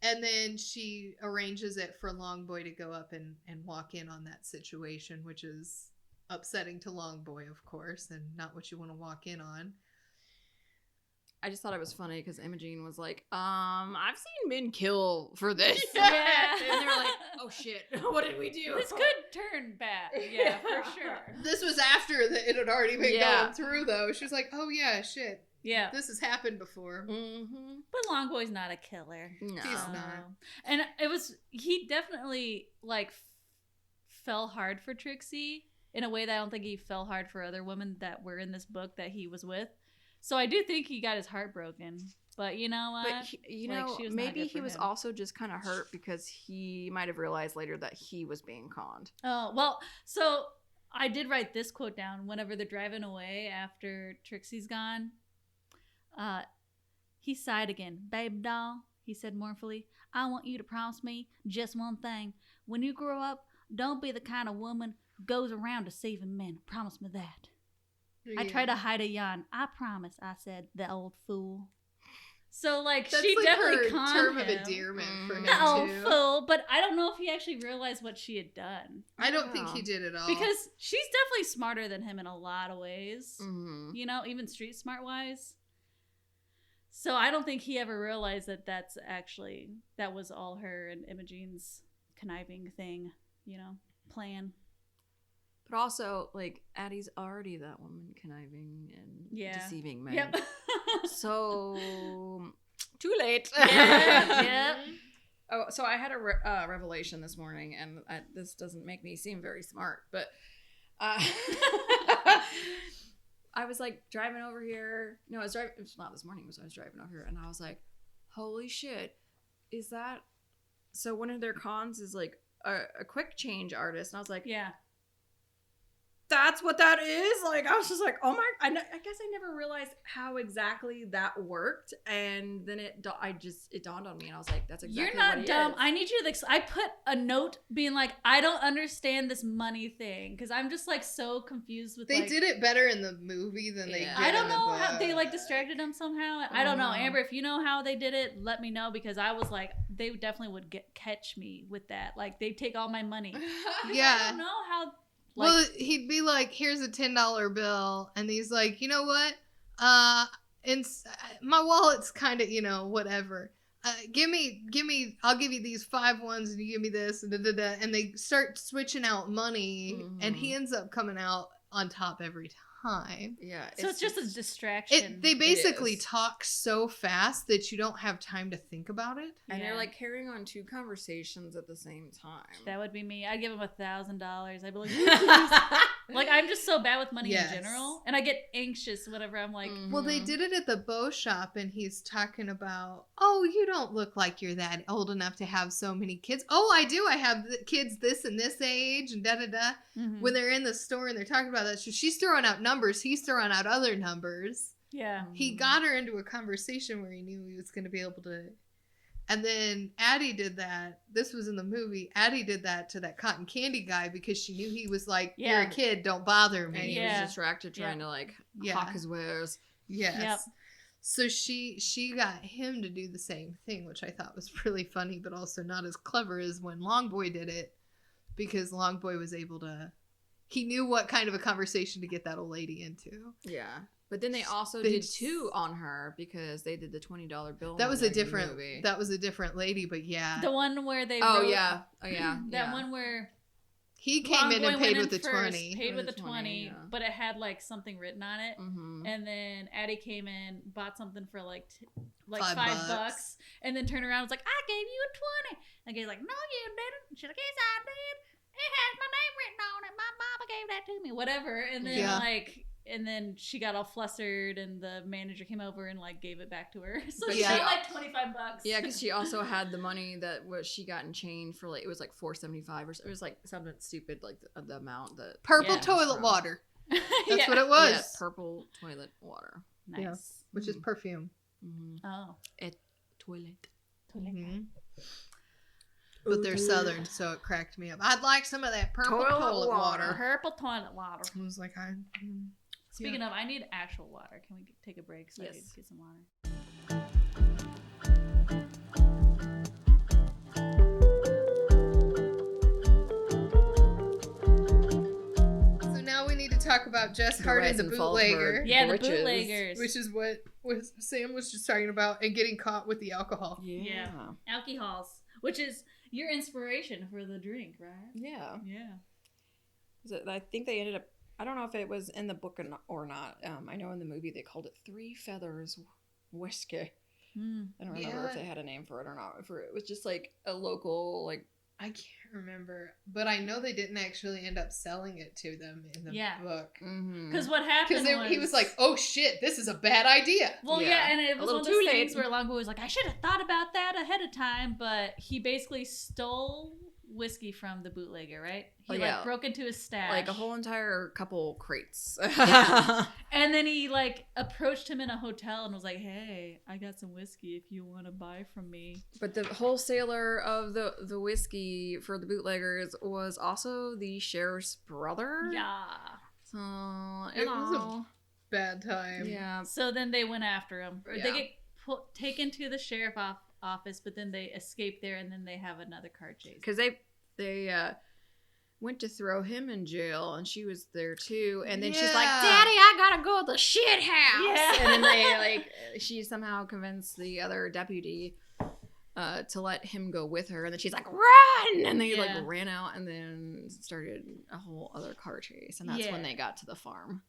And then she arranges it for Longboy to go up and walk in on that situation, which is upsetting to Longboy, of course, and not what you want to walk in on. I just thought it was funny because Imogene was like, I've seen men kill for this. Yeah. And they were like, oh shit, what did we do? This could turn bad. Yeah, for sure. This was after it had already been going through, though. She was like, oh yeah, shit. Yeah. This has happened before. Mm-hmm. But Longboy's not a killer. No. He's not. And he definitely, like, fell hard for Trixie in a way that I don't think he fell hard for other women that were in this book that he was with. So I do think he got his heart broken. But you know what? But maybe he was also just kind of hurt because he might have realized later that he was being conned. Oh, well, so I did write this quote down whenever they're driving away after Trixie's gone. He sighed again. Babe doll, he said mournfully, I want you to promise me just one thing. When you grow up, don't be the kind of woman who goes around deceiving men. Promise me that. Yeah. I tried to hide a yawn. I promise, I said, the old fool. So, like, that's she like definitely her conned term him. of endearment for him, the old too. fool. But I don't know if he actually realized what she had done. I don't think he did at all. Because she's definitely smarter than him in a lot of ways. Mm-hmm. You know, even street smart wise. So I don't think he ever realized that that was all her and Imogene's conniving thing, plan. But also, like, Addie's already that woman conniving and deceiving men. Yep. So, too late. Yeah. Oh, so I had a revelation this morning, and this doesn't make me seem very smart, but I was like driving over here. No, it was not this morning. It was I was driving over here, and I was like, "Holy shit! Is that?" So one of their cons is like a quick change artist, and I was like, Yeah. that's what that is. Like, I was just like, oh my, I guess I never realized how exactly that worked. And then it dawned on me, and I was like, that's exactly You're not what dumb. is. I need you to, I put a note being like, I don't understand this money thing. Cause I'm just like so confused with They did it better in the movie than they did I don't in the know book. how they like distracted him somehow. I don't know. Amber, if you know how they did it, let me know, because I was like, they definitely would catch me with that. Like, they take all my money. Yeah. I don't know how. Well, he'd be like, here's a $10 bill. And he's like, you know what? My wallet's kind of, whatever. Give me, I'll give you these 5 ones and you give me this. And, and they start switching out money. Mm-hmm. And he ends up coming out on top every time. Yeah. So it's just a distraction. They basically talk so fast that you don't have time to think about it. And they're like carrying on 2 conversations at the same time. That would be me. I'd give him $1,000. I'd be like, like, I'm just so bad with money in general. And I get anxious whenever I'm like, Well, they did it at the bow shop, and he's talking about, oh, you don't look like you're that old enough to have so many kids. Oh, I do. I have kids this and this age, and da-da-da. Mhm. When they're in the store and they're talking about that, so she's throwing out numbers. He's throwing out other numbers. yeah. He got her into a conversation where he knew he was going to be able to. And then Addie did that. This was in the movie. Addie did that to that cotton candy guy because she knew he was like, you're a kid, don't bother me. And he was distracted trying to like hawk his wares. Yes. Yep. So she got him to do the same thing, which I thought was really funny, but also not as clever as when Longboy did it, because Longboy was able to. He knew what kind of a conversation to get that old lady into. Yeah. But then they also did 2 on her because they did the $20 bill. That was a different lady, but yeah. The one where they Oh, wrote, yeah. Oh, yeah. That one where he came in and paid with the first, 20. Paid with the 20, but it had like something written on it. Mm-hmm. And then Addie came in, bought something for like $5 $5, and then turned around and was like, I gave you a 20. And Gay's like, no, you didn't. She's like, yes, I did. It has my name written on it. My mama gave that to me. Whatever. And then and then she got all flustered, and the manager came over and like gave it back to her. So she got like $25. Yeah, because she also had the money that she got in chain for like, it was like $4.75 or so. It was like something stupid, like the amount that purple toilet water. That's what it was. Yeah, purple toilet water. Nice. Yeah, which is perfume. Mm-hmm. Oh, Toilet. Mm-hmm. But they're southern, so it cracked me up. I'd like some of that purple toilet water. Purple toilet water. I was like, Speaking of, I need actual water. Can we take a break so I can get some water? So now we need to talk about Jess Harding, the bootlegger. Yeah, the bootleggers. Which is what Sam was just talking about, and getting caught with the alcohol. Yeah. Alcohols, which is your inspiration for the drink, right? Yeah. Yeah. I think they ended up, I don't know if it was in the book or not. I know in the movie they called it 3 Feathers Whiskey. I don't remember if they had a name for it or not. It was just like a local, like, I can't remember, but I know they didn't actually end up selling it to them in the book. Because what happened was... he was like, oh shit, this is a bad idea. Well, and it was one of those things where Longboy was like, I should have thought about that ahead of time, but he basically stole whiskey from the bootlegger, right? He broke into his stash. Like a whole entire couple crates. And then he like approached him in a hotel and was like, hey, I got some whiskey if you want to buy from me. But the wholesaler of the whiskey for the bootleggers was also the sheriff's brother. Yeah. So, it was a bad time. Yeah. So then they went after him. Yeah. They get taken to the sheriff office, but then they escape there, and then they have another car chase. Because they went to throw him in jail, and she was there too. And then she's like, Daddy, I gotta go to the shit house. Yeah. And then she somehow convinced the other deputy to let him go with her. And then she's like, run! And they ran out and then started a whole other car chase. And that's when they got to the farm.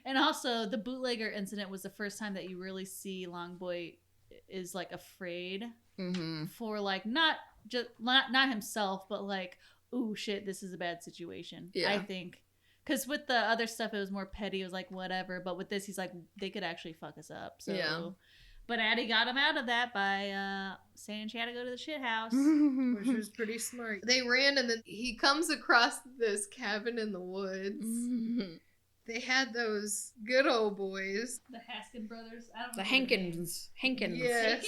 And also, the bootlegger incident was the first time that you really see Longboy is like afraid for like not himself, but like, ooh shit, this is a bad situation. I think Because with the other stuff, it was more petty. It was like, whatever. But with this, he's like, they could actually fuck us up. So, Yeah. But Addie got him out of that by saying she had to go to the shit house. Which was pretty smart. They ran, and then he comes across this cabin in the woods. They had those good old boys. The Haskin brothers. I don't know. The Hankins. Yes.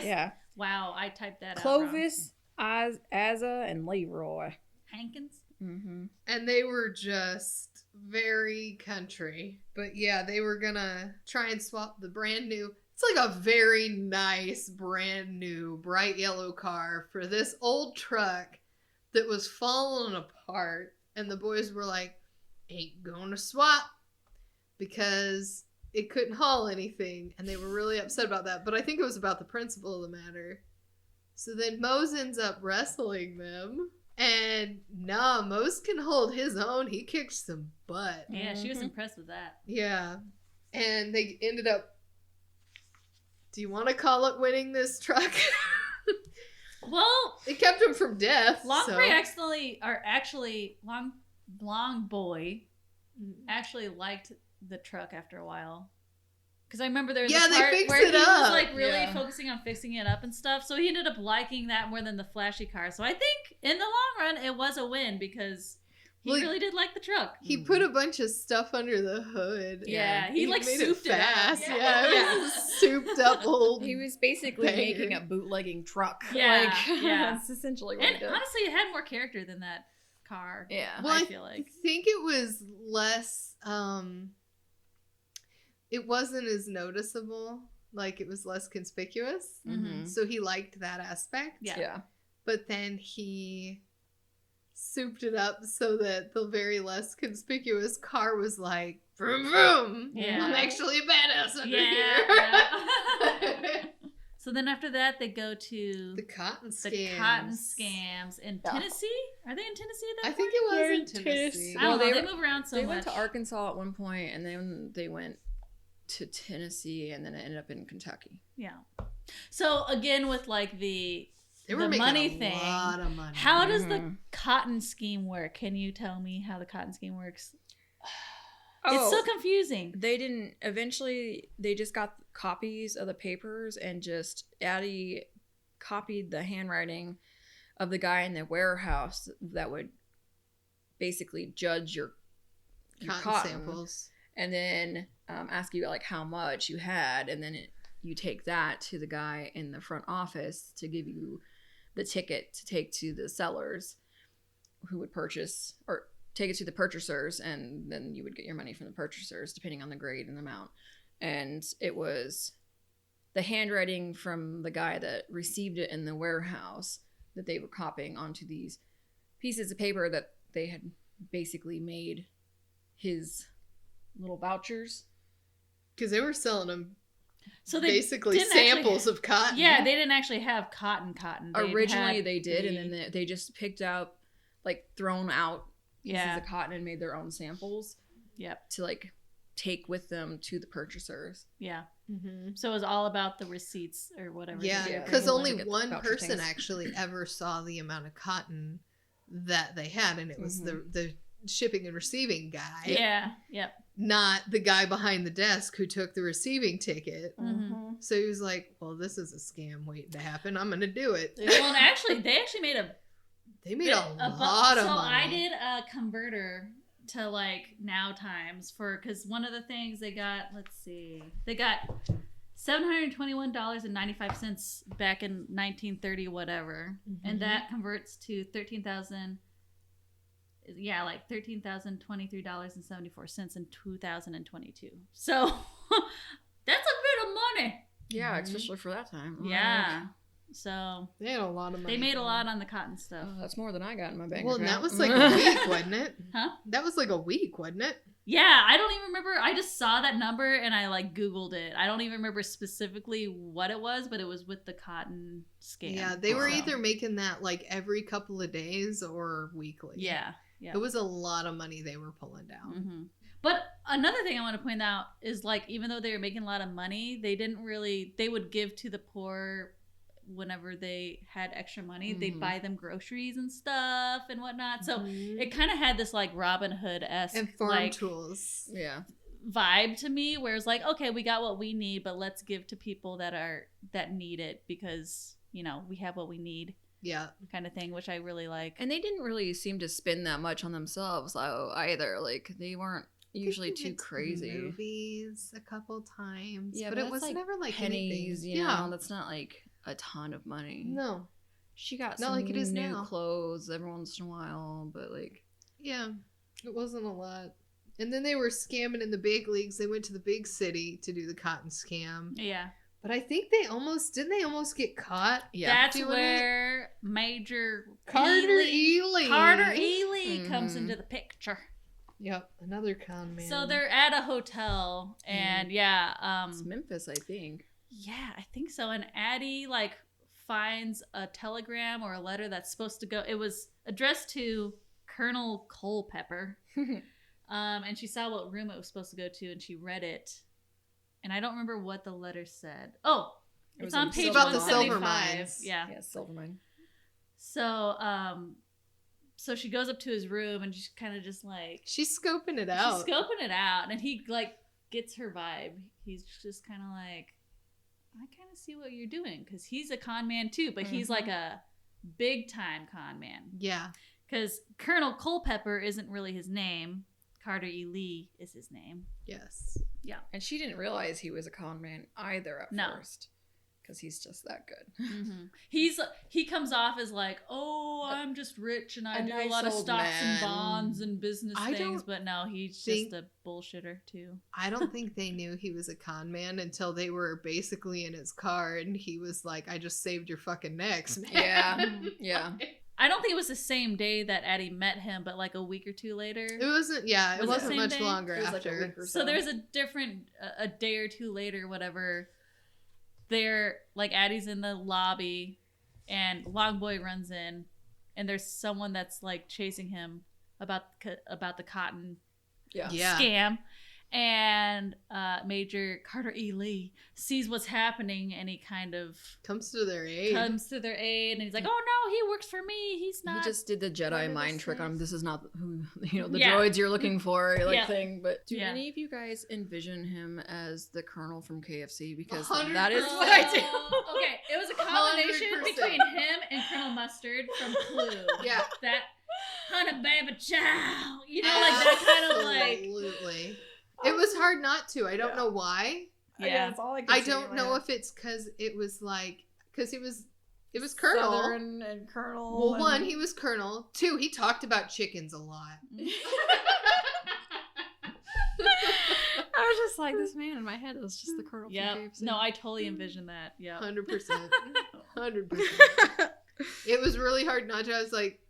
Yeah. Wow, I typed that Clovis, Asa, and Leroy. out. Hankins? Mm-hmm. And they were just very country. But yeah, they were gonna try and swap the brand new. It's like a very nice, brand new, bright yellow car for this old truck that was falling apart. And the boys were like, ain't gonna swap because it couldn't haul anything. And they were really upset about that. But I think it was about the principle of the matter. So then Mose ends up wrestling them. And nah, Mose can hold his own. He kicked some butt. Yeah, she was impressed with that. Yeah. And they ended up. Do you want to call it winning this truck? Well, It kept him from death. Long Boy actually liked the truck after a while. Because I remember there was a they part fixed where it he was up. like really Yeah. focusing on fixing it up and stuff. So he ended up liking that more than the flashy car. So I think in the long run it was a win because he Well, really did like the truck. He put a bunch of stuff under the hood. Yeah, he like made souped it up. fast. Yeah. Yeah, it was a souped up old. He was basically Banger. making a bootlegging truck. Yeah, yeah. That's essentially what And he did. honestly, it had more character than that car. Yeah. Well, I feel like. I think it was less. It wasn't as noticeable. Like, it was less conspicuous. Mhm. So he liked that aspect. Yeah. Yeah. But then he souped it up so that the very less conspicuous car was like, vroom, vroom. Yeah. I'm actually a badass under Yeah, here. So then after that, they go to The cotton scams. the cotton scams in Yeah. Tennessee. Are they in Tennessee at that I think point? it They're was in in Tennessee. I don't Well, know. they They move around so they much. went to Arkansas at one point, and then they went to Tennessee, and then it ended up in Kentucky. Yeah. So again, with like They were the making money a thing, lot of money. how does the Mhm. cotton scheme work? Can you tell me how the cotton scheme works? Oh, It's so confusing. they didn't. Eventually, they just got copies of the papers, and just Addie copied the handwriting of the guy in the warehouse that would basically judge your cotton samples. and then ask you like how much you had, and then you take that to the guy in the front office to give you the ticket to take to the sellers who would purchase, or take it to the purchasers, and then you would get your money from the purchasers depending on the grade and amount. And it was the handwriting from the guy that received it in the warehouse that they were copying onto these pieces of paper that they had basically made his little vouchers. Because they were selling them So they basically didn't actually- samples of cotton. Yeah, they didn't actually have cotton. Originally they did, and then they just picked up, like, thrown out pieces Yeah. of cotton and made their own samples Yep. to, like, take with them to the purchasers. Yeah. Mm-hmm. So it was all about the receipts or whatever. Yeah, Yeah, because they wanted only to get the one voucher person things. actually ever saw the amount of cotton that they had, and it was Mm-hmm. the shipping and receiving guy. Yeah. Yep. Not the guy behind the desk who took the receiving ticket. Mhm. So he was like, well, this is a scam waiting to happen. I'm going to do it. Well, and actually, they actually made a They made a lot of so money. I did a converter to like now times because one of the things they got, let's see, they got $721.95 back in 1930 whatever, and that converts to $13,023.74 in 2022. So that's a bit of money. Yeah, Mhm. especially for that time. Yeah. So They had a lot of money. they made a lot on the cotton stuff. Oh, that's more than I got in my bank Well, and account. that was like a week, wasn't it? Huh? That was like a week, wasn't it? Yeah, I don't even remember. I just saw that number and I like Googled it. I don't even remember specifically what it was, but it was with the cotton scam. Yeah, they were So, either making that like every couple of days or weekly. Yeah, yeah. It was a lot of money they were pulling down. hmm But another thing I want to point out is like even though they were making a lot of money, they didn't really. They would give to the poor whenever they had extra money, they'd buy them groceries and stuff and whatnot. So it kind of had this like Robin Hood-esque and farm like tools. Yeah. vibe to me, where it's like, okay, we got what we need, but let's give to people that need it because, you know, we have what we need. Yeah. Kind of thing, which I really like. And they didn't really seem to spend that much on themselves either. Like, they weren't usually too crazy. Movies a couple times. Yeah, but it was like never like pennies, anything. you know, that's not like a ton of money. No. She got Not some like it is new now. clothes every once in a while, but like... Yeah. It wasn't a lot. And then they were scamming in the big leagues. They went to the big city to do the cotton scam. Yeah. But I think didn't they almost get caught? Yeah. That's doing where Major Carter Ely. Carter Ely comes Mhm. into the picture. Yep, another con man. So they're at a hotel, and It's Memphis, I think. yeah, I think so. And Addie like finds a telegram or a letter that's supposed to go. It was addressed to Colonel Culpepper, and she saw what room it was supposed to go to, and she read it. And I don't remember what the letter said. Oh, It it's was on in page About the 175. silver mines. Yeah. Yeah, Silvermine. So, so she goes up to his room and she's kind of just like She's scoping it out. she's scoping it out, and he like gets her vibe. He's just kind of like, I kind of see what you're doing, because he's a con man too, but he's like a big time con man. Yeah. Because Colonel Culpepper isn't really his name. Carter E. Lee is his name. Yes. Yeah. And she didn't realize he was a con man either at No. first. Because he's just that good. He comes off as like, oh, I'm just rich and I A do nice a lot of old stocks and man. bonds and business I things, don't but no, he's think- just a bullshitter too. I don't think they knew he was a con man until they were basically in his car and he was like, I just saved your fucking necks, man. Yeah. Yeah. I don't think it was the same day that Addie met him, but like a week or two later. It wasn't, yeah, it Was it wasn't same much day? longer It was like a after. week or So there's a different, a day or two later, whatever. They're like Addie's in the lobby, and Longboy runs in, and there's someone that's like chasing him about the cotton Yeah. Yeah. scam. And Major Carter E. Lee sees what's happening, and he kind of Comes to their aid. comes to their aid, and he's like, "Oh no, he works for me. He's not." He just did the part Jedi of mind this trick on him. life. This is not who, you know, the Yeah. droids you're looking for, like Yeah. thing. But do Yeah. any of you guys envision him as the Colonel from KFC? Because 100%. that is what I do. Okay, it was a combination 100%. between him and Colonel Mustard from Clue. Yeah. That honey baby chow. You know, like that kind of like. Absolutely. It was hard not to. I don't know why. Yeah. that's all I can I see don't in know my if it's because it was like, because it was Colonel. Southern and Colonel. Well, and... one, he was Colonel. Two, he talked about chickens a lot. I was just like, this man in my head was just the Colonel Yeah. from KFC. No, I totally envisioned that. Yeah. 100%. 100%. It was really hard not to. I was like,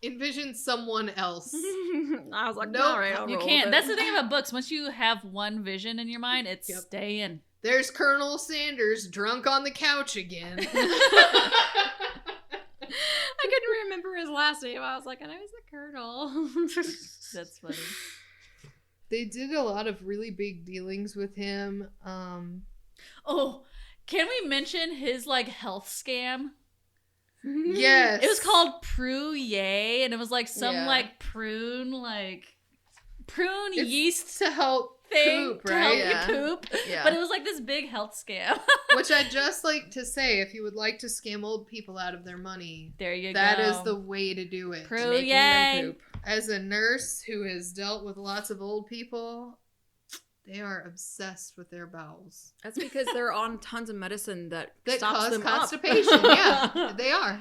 envision someone else. I was like, Nope. all right, I'll You roll can't. with That's it. the thing about books. Once you have one vision in your mind, it's Yep. staying. There's Colonel Sanders drunk on the couch again. I couldn't remember his last name. I was like, and I was the Colonel. That's funny. They did a lot of really big dealings with him. Oh, can we mention his like health scam? Yes. It was called Prue Yay, and it was like some Yeah. like prune It's yeast to help thing poop, to right? help Yeah. you poop. Yeah. But it was like this big health scam. Which I'd just like to say, if you would like to scam old people out of their money, There you that go. is the way to do it. Prue Making Yay. them poop. As a nurse who has dealt with lots of old people, they are obsessed with their bowels. That's because they're on tons of medicine that That stops cause them constipation. up. Yeah, they are.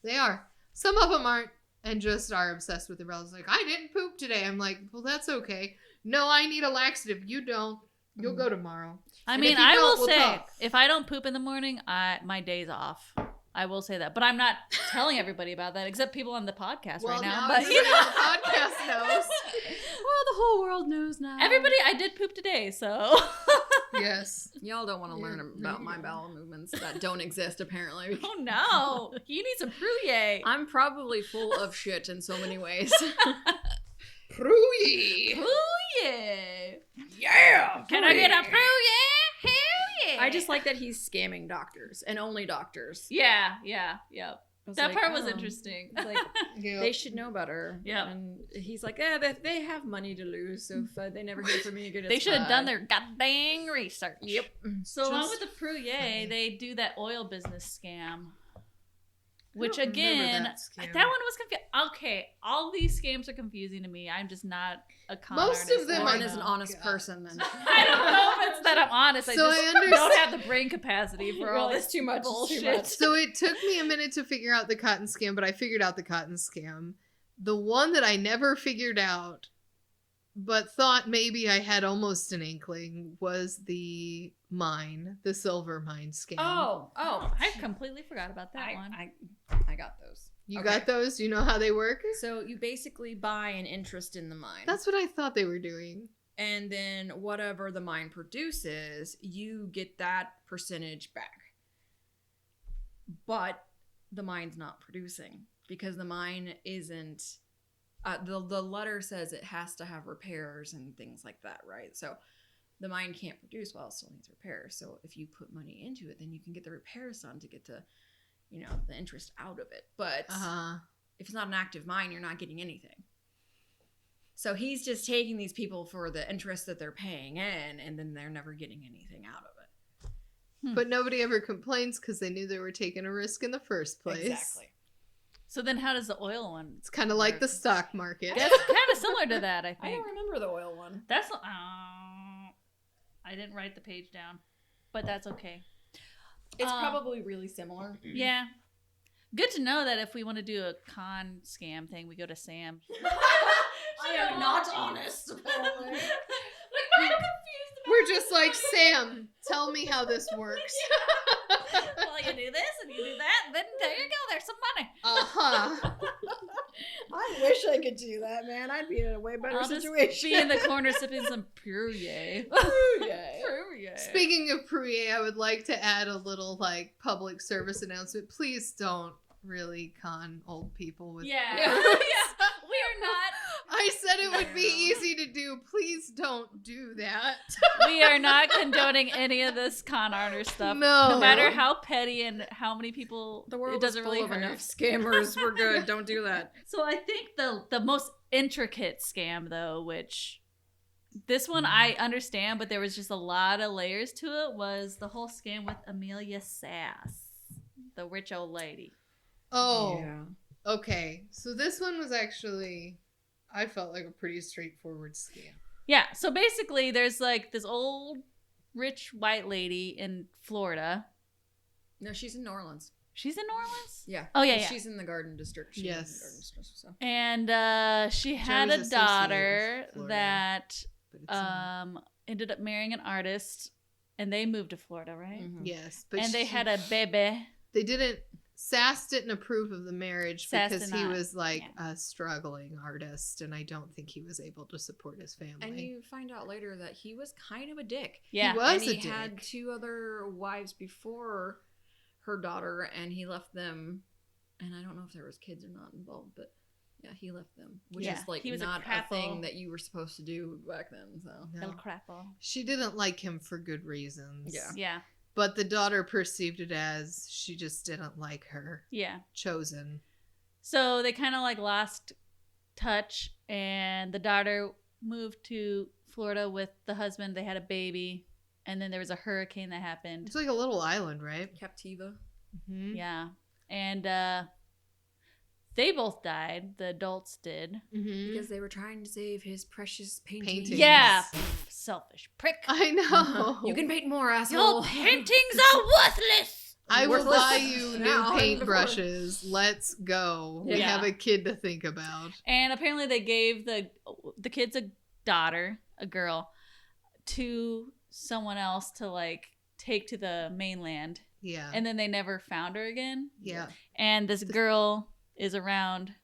They are. Some of them aren't and just are obsessed with their bowels. Like, I didn't poop today. I'm like, well, that's okay. No, I need a laxative. You don't. You'll go tomorrow. I And mean, if you I don't, will we'll say, talk. if I don't poop in the morning, my day's off. I will say that, but I'm not telling everybody about that, except people on the podcast Well, right now. now But everybody on the podcast knows. Well, the whole world knows now. everybody, I did poop today, so Yes. Y'all don't want to learn about my bowel movements that don't exist, apparently. oh no, you need some Prue. I'm probably full of shit in so many ways. Prue-y. Prue. Yeah! Can I get a Prue? Hell I just like that he's scamming doctors and only doctors. Yeah. That part was oh. interesting. It's like, they should know better. Yeah. And he's like, they have money to lose, so if they never hear from me again, They should have done their goddamn research. Yep. So along with the Pruyer, they do that oil business scam. Which again, that one was confusing. Okay, all these scams are confusing to me. I'm just not a con artist. Most of them Lauren is an honest person. Then I don't know if it's that I'm honest. I just don't have the brain capacity for all this too much bullshit. Too much. So it took me a minute to figure out the cotton scam, but I figured out the cotton scam. The one that I never figured out, but thought maybe I had almost an inkling, was the silver mine scam. Oh, I completely forgot about that one. I got those. You got those? You know how they work? So you basically buy an interest in the mine. That's what I thought they were doing. And then whatever the mine produces, you get that percentage back. But the mine's not producing because the mine isn't... the letter says it has to have repairs and things like that, right? So the mine can't produce while it still needs repairs. So if you put money into it, then you can get the repairs done to get the interest out of it. But if it's not an active mine, you're not getting anything. So he's just taking these people for the interest that they're paying in, and then they're never getting anything out of it. But nobody ever complains because they knew they were taking a risk in the first place. Exactly. So then how does the oil one? It's kind of like the stock market. That's kind of similar to that, I think. I don't remember the oil one. That's I didn't write the page down, but that's okay. It's probably really similar. Yeah. Good to know that if we want to do a con scam thing, we go to Sam. I am not honest, apparently. I'm confused. We're just like, Sam, tell me how this works. Well, you do this and you do that, and then there you go. There's some money. I wish I could do that, man. I'd be in a way better situation. Just be in the corner sipping some Pruyer. Speaking of Pruyer, I would like to add a little public service announcement. Please don't really con old people with Yeah. this. We are not. I said it would be easy to do. Please don't do that. We are not condoning any of this con artist stuff. No matter how petty and how many people The world it doesn't is full really of hurt. enough scammers. We're good. Don't do that. So I think the most intricate scam though, which this one I understand, but there was just a lot of layers to it, was the whole scam with Amelia Sass, the rich old lady. Oh, Yeah. okay. So this one was actually, I felt like a pretty straightforward scam. Yeah, so basically there's this old rich white lady in Florida. No, she's in New Orleans. She's in New Orleans? Yeah. Oh, yeah. She's in the Garden District. Yes. In the Garden District, so. And she had Joe's a daughter associated with Florida, that But it's ended up marrying an artist, and they moved to Florida, right? Mhm. yes, but And they had a baby. They didn't. Sass didn't approve of the marriage Sass because did he not. was a struggling artist, and I don't think he was able to support his family. And you find out later that he was kind of a dick. Yeah. He was and he a dick. had 2 other wives before her daughter, and he left them. And I don't know if there was kids or not involved, but yeah, he left them, which Yeah, is he was a not a crapple. thing that you were supposed to do back then. So No. El Crapo. She didn't like him for good reasons. Yeah. Yeah. But the daughter perceived it as she just didn't like her Yeah. chosen. So they kind of lost touch, and the daughter moved to Florida with the husband. They had a baby, and then there was a hurricane that happened. It's like a little island, right? Captiva. Mm-hmm. Yeah. And they both died. The adults did. Mm-hmm. Because they were trying to save his precious paintings. Paintings. Yeah. Selfish prick. I know. You can paint more, asshole. Your paintings are worthless. I will Worthless buy you now new and before. paintbrushes. Let's go. We Yeah. have a kid to think about. And apparently they gave the kids a daughter, a girl, to someone else to take to the mainland. Yeah. And then they never found her again. yeah. And this girl is around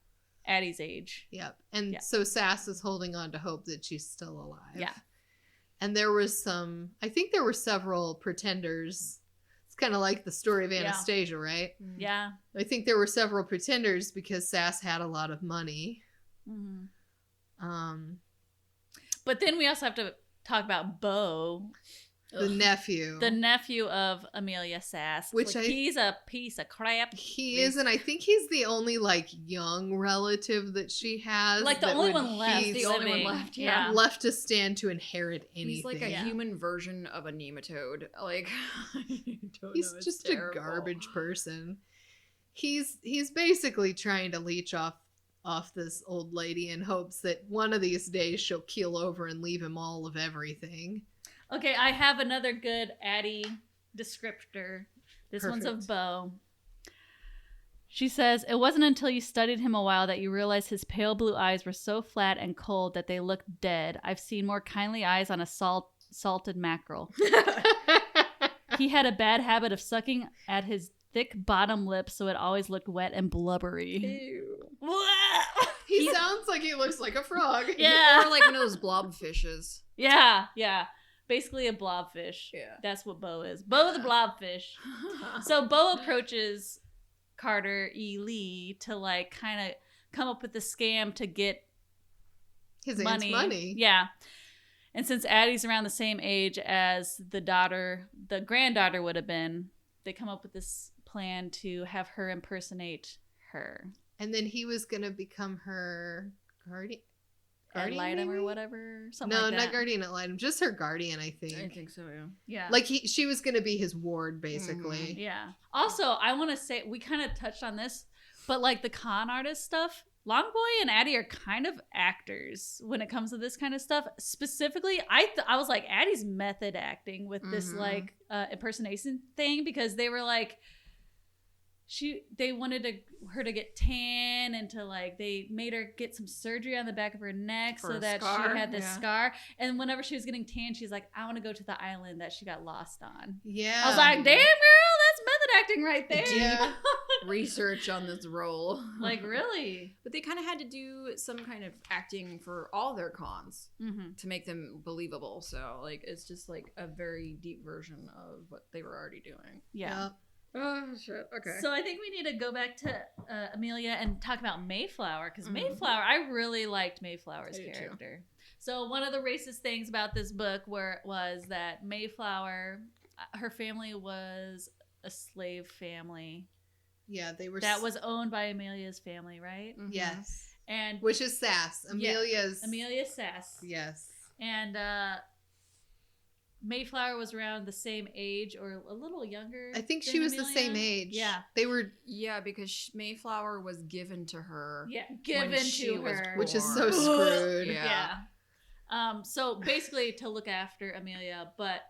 Addie's age. Yep. And Yeah. so Sass is holding on to hope that she's still alive. Yeah. And there was I think there were several pretenders. It's kind of like the story of Yeah. Anastasia, right? Yeah. I think there were several pretenders because Sass had a lot of money. Mm-hmm. Um, But then we also have to talk about Bo. The nephew. The nephew of Amelia Sass. Which he's a piece of crap. He is, and I think he's the only, like, young relative that she has. Like, the only one left. He's the only one left, yeah. Left to stand to inherit anything. He's like a human version of a nematode. Like, he's just terrible. A garbage person. He's basically trying to leech off this old lady in hopes that one of these days she'll keel over and leave him all of everything. Okay, I have another good Addie descriptor. This one's of Beau. She says, "It wasn't until you studied him a while that you realized his pale blue eyes were so flat and cold that they looked dead. I've seen more kindly eyes on a salted mackerel." He had a bad habit of sucking at his thick bottom lip so it always looked wet and blubbery. Ew. He sounds like he looks like a frog. Yeah. Or like one of those blobfishes. Yeah. Basically a blobfish. Yeah. That's what Beau is. Beau the blobfish. So Beau approaches Carter E. Lee to, like, kind of come up with a scam to get his aunt's money. Yeah. And since Addie's around the same age as the granddaughter would have been, they come up with this plan to have her impersonate her. And then he was going to become her guardian ad litem or whatever. Something no, like that. not guardian ad litem. Just her guardian, I think. I think so, yeah. Yeah. Like she was going to be his ward, basically. Mm-hmm. Yeah. Also, I want to say, we kind of touched on this, but like the con artist stuff, Longboy and Addie are kind of actors when it comes to this kind of stuff. Specifically, I was like, Addie's method acting with this like impersonation thing, because they were like, they wanted her to get tan, and to, like, they made her get some surgery on the back of her neck so that she had this scar. And whenever she was getting tan, she's like, I want to go to the island that she got lost on. Yeah. I was like, damn, girl, that's method acting right there. Yeah. Research on this role. Like, really? But they kind of had to do some kind of acting for all their cons to make them believable. So, like, it's just like a very deep version of what they were already doing. Yeah. Oh, shit. Okay. So I think we need to go back to Amelia and talk about Mayflower, because Mayflower, I really liked Mayflower's character. So one of the racist things about this book was that Mayflower, her family was a slave family. Yeah, they were. That was owned by Amelia's family, right? Mm-hmm. Yes. And which is Sass. Amelia Sass. Yes. And Mayflower was around the same age or a little younger. I think she was the same age. Yeah. They were. Yeah, because Mayflower was given to her. Yeah, given to her. Which is so screwed. Yeah. So basically to look after Amelia, but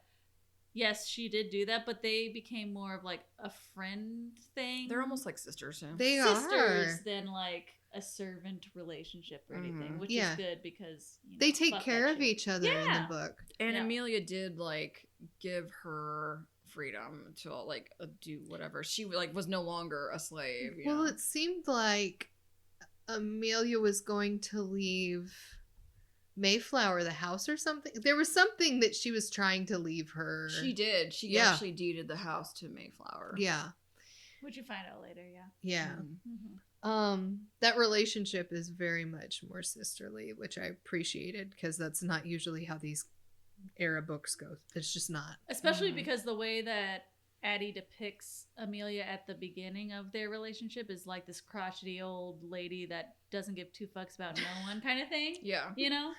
yes, she did do that, but they became more of like a friend thing. They're almost like sisters now. They sisters are. than like a servant relationship or anything, which is good because they take care of each other in the book. And Amelia did like give her freedom to like do whatever. She like was no longer a slave. You know? It seemed like Amelia was going to leave Mayflower the house or something. There was something that she was trying to leave her. She did. She actually deeded the house to Mayflower. Yeah. Which you find out later, yeah. Yeah. That relationship is very much more sisterly, which I appreciated, because that's not usually how these era books go. It's just not. Especially because the way that Addie depicts Amelia at the beginning of their relationship is like this crotchety old lady that doesn't give two fucks about no one kind of thing. Yeah. You know?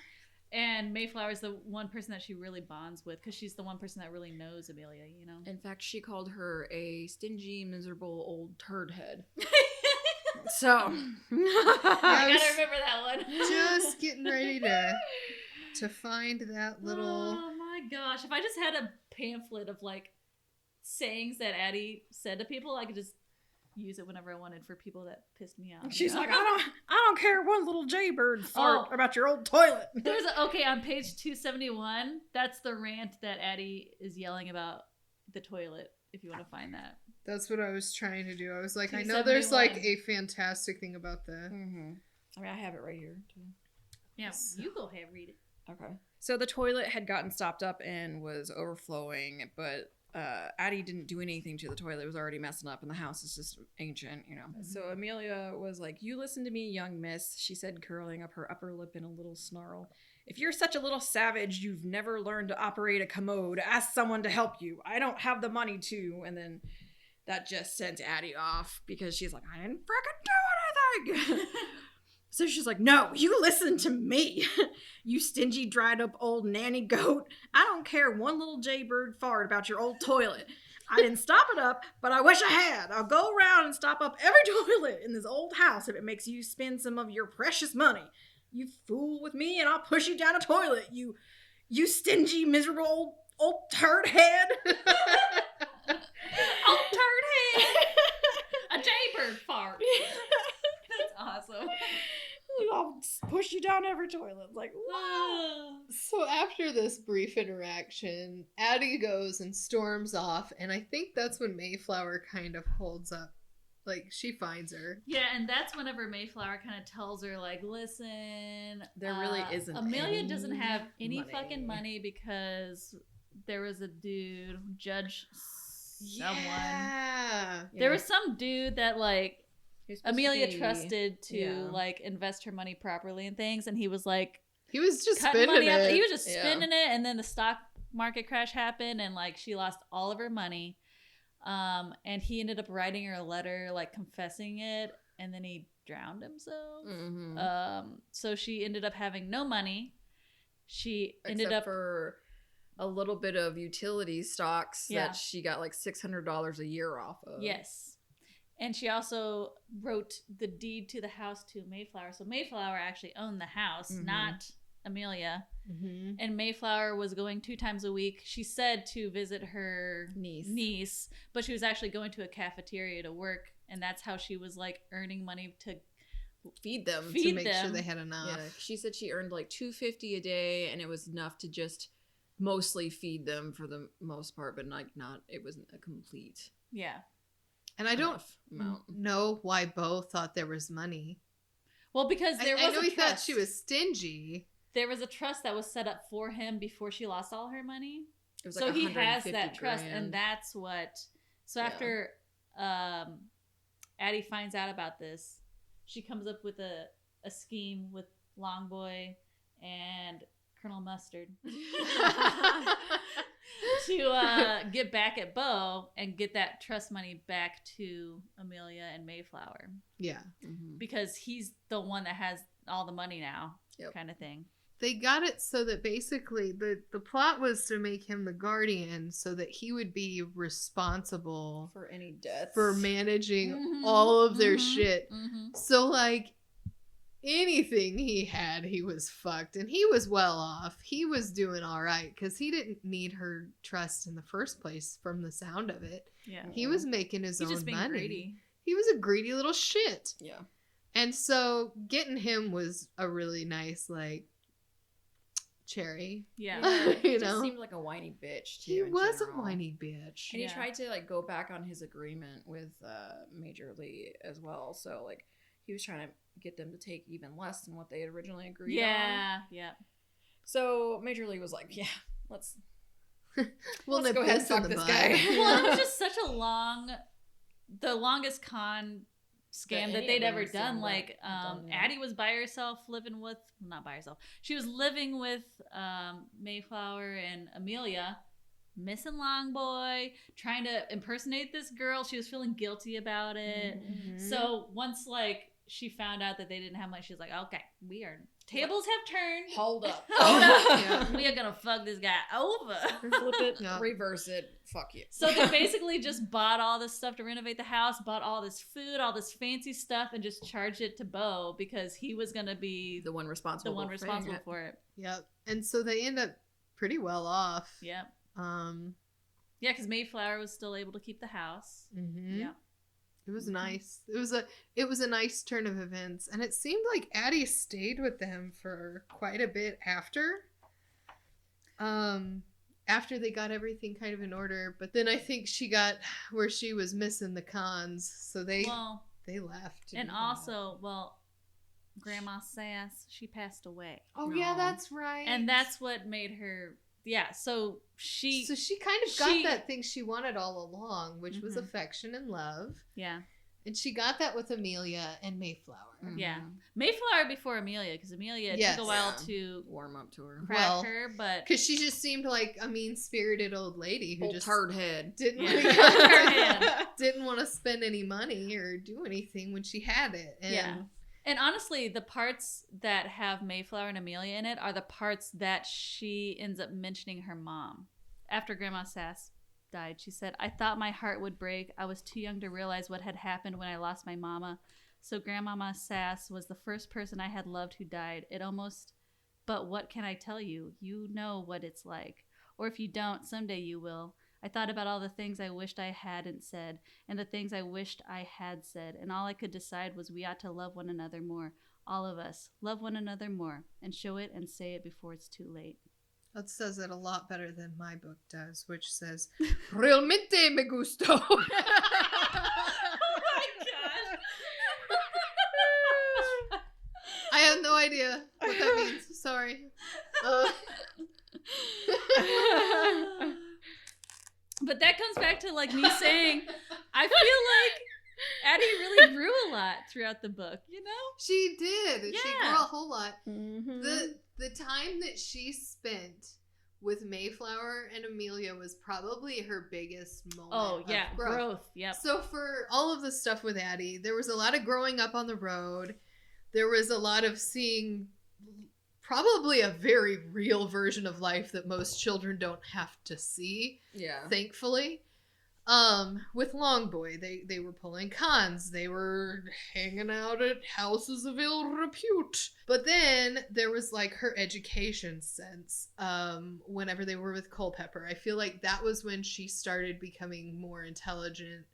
And Mayflower is the one person that she really bonds with, because she's the one person that really knows Amelia, you know? In fact, she called her a stingy, miserable old turd head. So. I gotta remember that one. Just getting ready to find that little... Oh my gosh. If I just had a pamphlet of like sayings that Addie said to people, I could just use it whenever I wanted for people that pissed me off. She's like, I don't care one little jaybird fart about your old toilet. There's on page 271, that's the rant that Addie is yelling about the toilet, if you want to find that. That's what I was trying to do. I was like, I know there's like a fantastic thing about the... I mean, I have it right here too. Yeah, you go ahead, read it. Okay. So the toilet had gotten stopped up and was overflowing, but Addie didn't do anything to the toilet. It was already messing up, and the house is just ancient, you know. So Amelia was like, "You listen to me, young miss," she said, curling up her upper lip in a little snarl. If you're such a little savage, you've never learned to operate a commode, ask someone to help you. I don't have the money to. And then that just sent Addie off because she's like, I didn't freaking do anything. So she's like, no, you listen to me. You stingy, dried up old nanny goat. I don't care one little jaybird fart about your old toilet. I didn't stop it up, but I wish I had. I'll go around and stop up every toilet in this old house if it makes you spend some of your precious money. You fool with me and I'll push you down a toilet, you stingy, miserable old turd head. Old turd head. A jaybird fart. That's awesome. I'll push you down every toilet. Like, wow. So after this brief interaction, Addie goes and storms off, and I think that's when Mayflower kind of holds up. Like, she finds her. Yeah, and that's whenever Mayflower kind of tells her, like, listen, there really isn't Amelia any doesn't have any money. fucking money because there was a dude, Judge someone. Yeah. There was some dude that, like, Amelia trusted to yeah. like invest her money properly in things, and he was like, He was just cutting spending money out. it. He was just spending it, and then the stock market crash happened, and like she lost all of her money. And he ended up writing her a letter, like confessing it, and then he drowned himself. Mm-hmm. So she ended up having no money. She ended Except up for a little bit of utility stocks Yeah. that she got like $600 a year off of. Yes. And she also wrote the deed to the house to Mayflower. So Mayflower actually owned the house, not Amelia. Mm-hmm. And Mayflower was going 2 times a week. She said to visit her niece, but she was actually going to a cafeteria to work. And that's how she was like earning money to feed them. To make sure they had enough. Yeah, she said she earned like $250 a day, and it was enough to just mostly feed them for the most part, but like not. It wasn't a complete. Yeah. And I don't amount. know why Bo thought there was money. Well, because there was I know a he thought trust. she was stingy. There was a trust that was set up for him before she lost all her money. It was So like he has that $150 trust, grand. and that's what. So after Addie finds out about this, she comes up with a scheme with Longboy and Colonel Mustard to get back at Bo and get that trust money back to Amelia and Mayflower. Yeah. Mm-hmm. Because he's the one that has all the money now, kind of thing. They got it so that basically the plot was to make him the guardian so that he would be responsible for any debts, for managing all of their shit. Mm-hmm. So like anything he had, he was fucked, and he was well off. He was doing all right because he didn't need her trust in the first place from the sound of it. Yeah. He was making his He's own just being money. greedy. He was a greedy little shit. Yeah. And so getting him was a really nice, like, cherry. Yeah. He You just know? seemed like a whiny bitch too. He in was general. a whiny bitch. And he Yeah. tried to like go back on his agreement with Major Lee as well. So like he was trying to get them to take even less than what they had originally agreed on. Yeah. So Major Lee was like, yeah, let's We'll go ahead and fuck this guy. Well, it was just such a the longest con scam that any they'd of them ever seemed done. like Like, done, yeah. Addie was by herself living with, not by herself. She was living with Mayflower and Amelia, missing Longboy, trying to impersonate this girl. She was feeling guilty about it. Mm-hmm. So once like she found out that they didn't have money, she was like, okay, tables have turned. hold up. Hold up. Yeah. We are gonna fuck this guy over. Flip it, Yeah. reverse it, fuck you. So they basically just bought all this stuff to renovate the house, bought all this food, all this fancy stuff, and just charged it to Bo because he was gonna be the one responsible for it. Yep. And so they end up pretty well off. Yep. Yeah. Yeah, because Mayflower was still able to keep the house. Mm-hmm. Yeah. It was nice. It was a nice turn of events, and it seemed like Addie stayed with them for quite a bit after. After they got everything kind of in order, but then I think she got where she was missing the cons, so they left. to And do that. also, Grandma Sass, she passed away. Oh yeah, that's right. And that's what made her. Yeah, so she kind of got that thing she wanted all along, which was affection and love. Yeah. And she got that with Amelia and Mayflower. Mhm. Yeah. Mayflower before Amelia, because Amelia Yes. took a while Yeah. to Warm up to her. crack her, but Because she just seemed like a mean-spirited old lady who Old just turd head. didn't Yeah. didn't want to spend any money or do anything when she had it. And yeah. And honestly, the parts that have Mayflower and Amelia in it are the parts that she ends up mentioning her mom. After Grandma Sass died, she said, "I thought my heart would break. I was too young to realize what had happened when I lost my mama. So Grandmama Sass was the first person I had loved who died. It almost, but what can I tell you? You know what it's like. Or if you don't, someday you will. I thought about all the things I wished I hadn't said, and the things I wished I had said, and all I could decide was we ought to love one another more. All of us. Love one another more, and show it and say it before it's too late." that says it a lot better than my book does, which says, "Realmente me gusto." Oh my gosh. I have no idea what that means. Sorry. But that comes back to like me saying, I feel like Addie really grew a lot throughout the book, you know? She did. She Yeah. grew a whole lot. Mm-hmm. The time that she spent with Mayflower and Amelia was probably her biggest moment. Oh, of yeah. Growth. Yep. So for all of the stuff with Addie, there was a lot of growing up on the road. There was a lot of seeing probably a very real version of life that most children don't have to see, Yeah. thankfully. With Longboy, they were pulling cons. They were hanging out at houses of ill repute. But then there was like her education sense. Whenever they were with Culpeper, I feel like that was when she started becoming more intelligent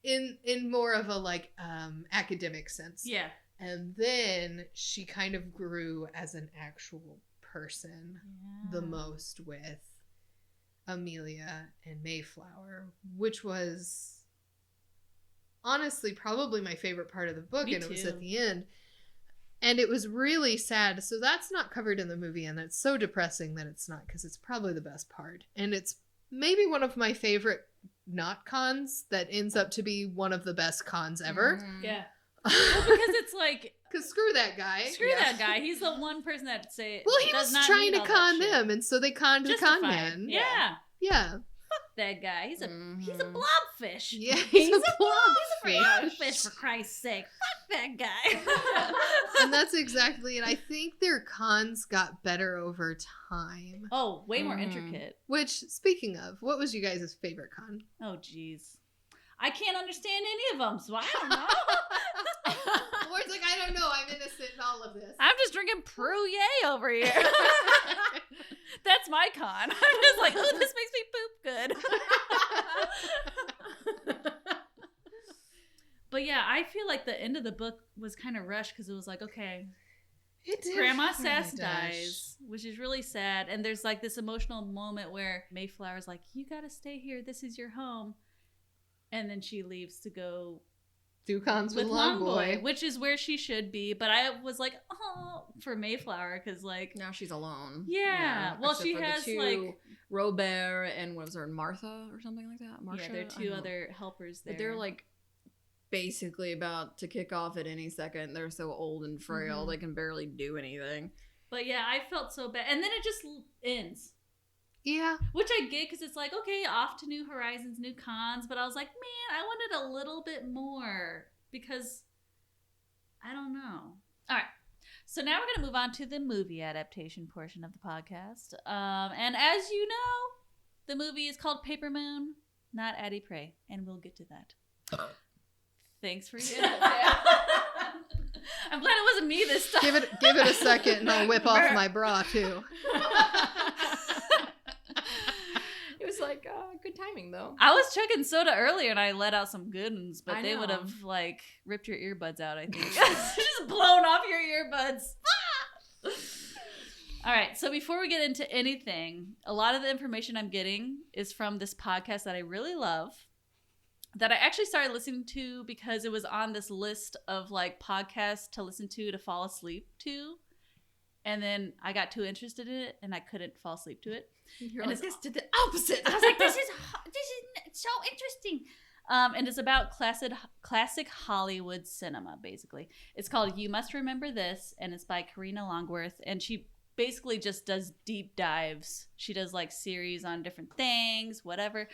in more of a like academic sense. Yeah. And then she kind of grew as an actual person the most with Amelia and Mayflower, which was honestly probably my favorite part of the book. Me And it was too. at the end. And it was really sad. So that's not covered in the movie, and that's so depressing that it's not, because it's probably the best part. And it's maybe one of my favorite not cons that ends up to be one of the best cons ever. Mhm. Yeah. Well, because it's like, Because screw that guy. screw Yeah. that guy. He's the one person that say Well, he does was not trying need to all that con shit. them, and so they conned the con Justified. man. Yeah. Yeah. Fuck that guy. He's a Mhm. blobfish. Yeah, he's a Blobfish, blobfish. for Christ's sake. Fuck that guy. And that's exactly, and I think their cons got better over time. Oh, way more Mhm. intricate. Which, speaking of, what was you guys' favorite con? Oh, jeez. I can't understand any of them, so I don't know. Ward's like, I don't know, I'm innocent in all of this. I'm just drinking Pru-Yay over here. That's my con. I'm just like, oh, this makes me poop good. But yeah, I feel like the end of the book was kind of rushed because it was like, okay, It did Grandma feel Sass like dies, which is really sad. And there's like this emotional moment where Mayflower's like, you got to stay here. This is your home. And then she leaves to go do cons with Longboy, Longboy. which is where she should be. But I was like, oh, for Mayflower, because like, Now she's alone. Yeah. Well, except she for the has, two, like- Robert and what was her, Martha or something like that? Marcia? yeah, there are I two don't know. other helpers there. But they're like basically about to kick off at any second. They're so old and frail, Mhm. they can barely do anything. But yeah, I felt so bad. And then it just ends. Yeah. Which I get because it's like, okay, off to new horizons, new cons. But I was like, man, I wanted a little bit more because I don't know. All right. So now we're going to move on to the movie adaptation portion of the podcast. And as you know, the movie is called Paper Moon, not Addie Pray. And we'll get to that. Thanks for your input. I'm glad it wasn't me this time. Give it a second and I'll whip off my bra too. It was like good timing though. I was chugging soda earlier and I let out some good ones, but I they know. would have like ripped your earbuds out, I think. Just blown off your earbuds. All right, so before we get into anything, a lot of the information I'm getting is from this podcast that I really love, that I actually started listening to because it was on this list of like podcasts to listen to fall asleep to. And then I got too interested in it and I couldn't fall asleep to it. You're And like, it's- this did the opposite. I was like, this is so interesting. And it's about classic Hollywood cinema, basically. It's called You Must Remember This, and it's by Karina Longworth. And she basically just does deep dives. She does like series on different things, whatever.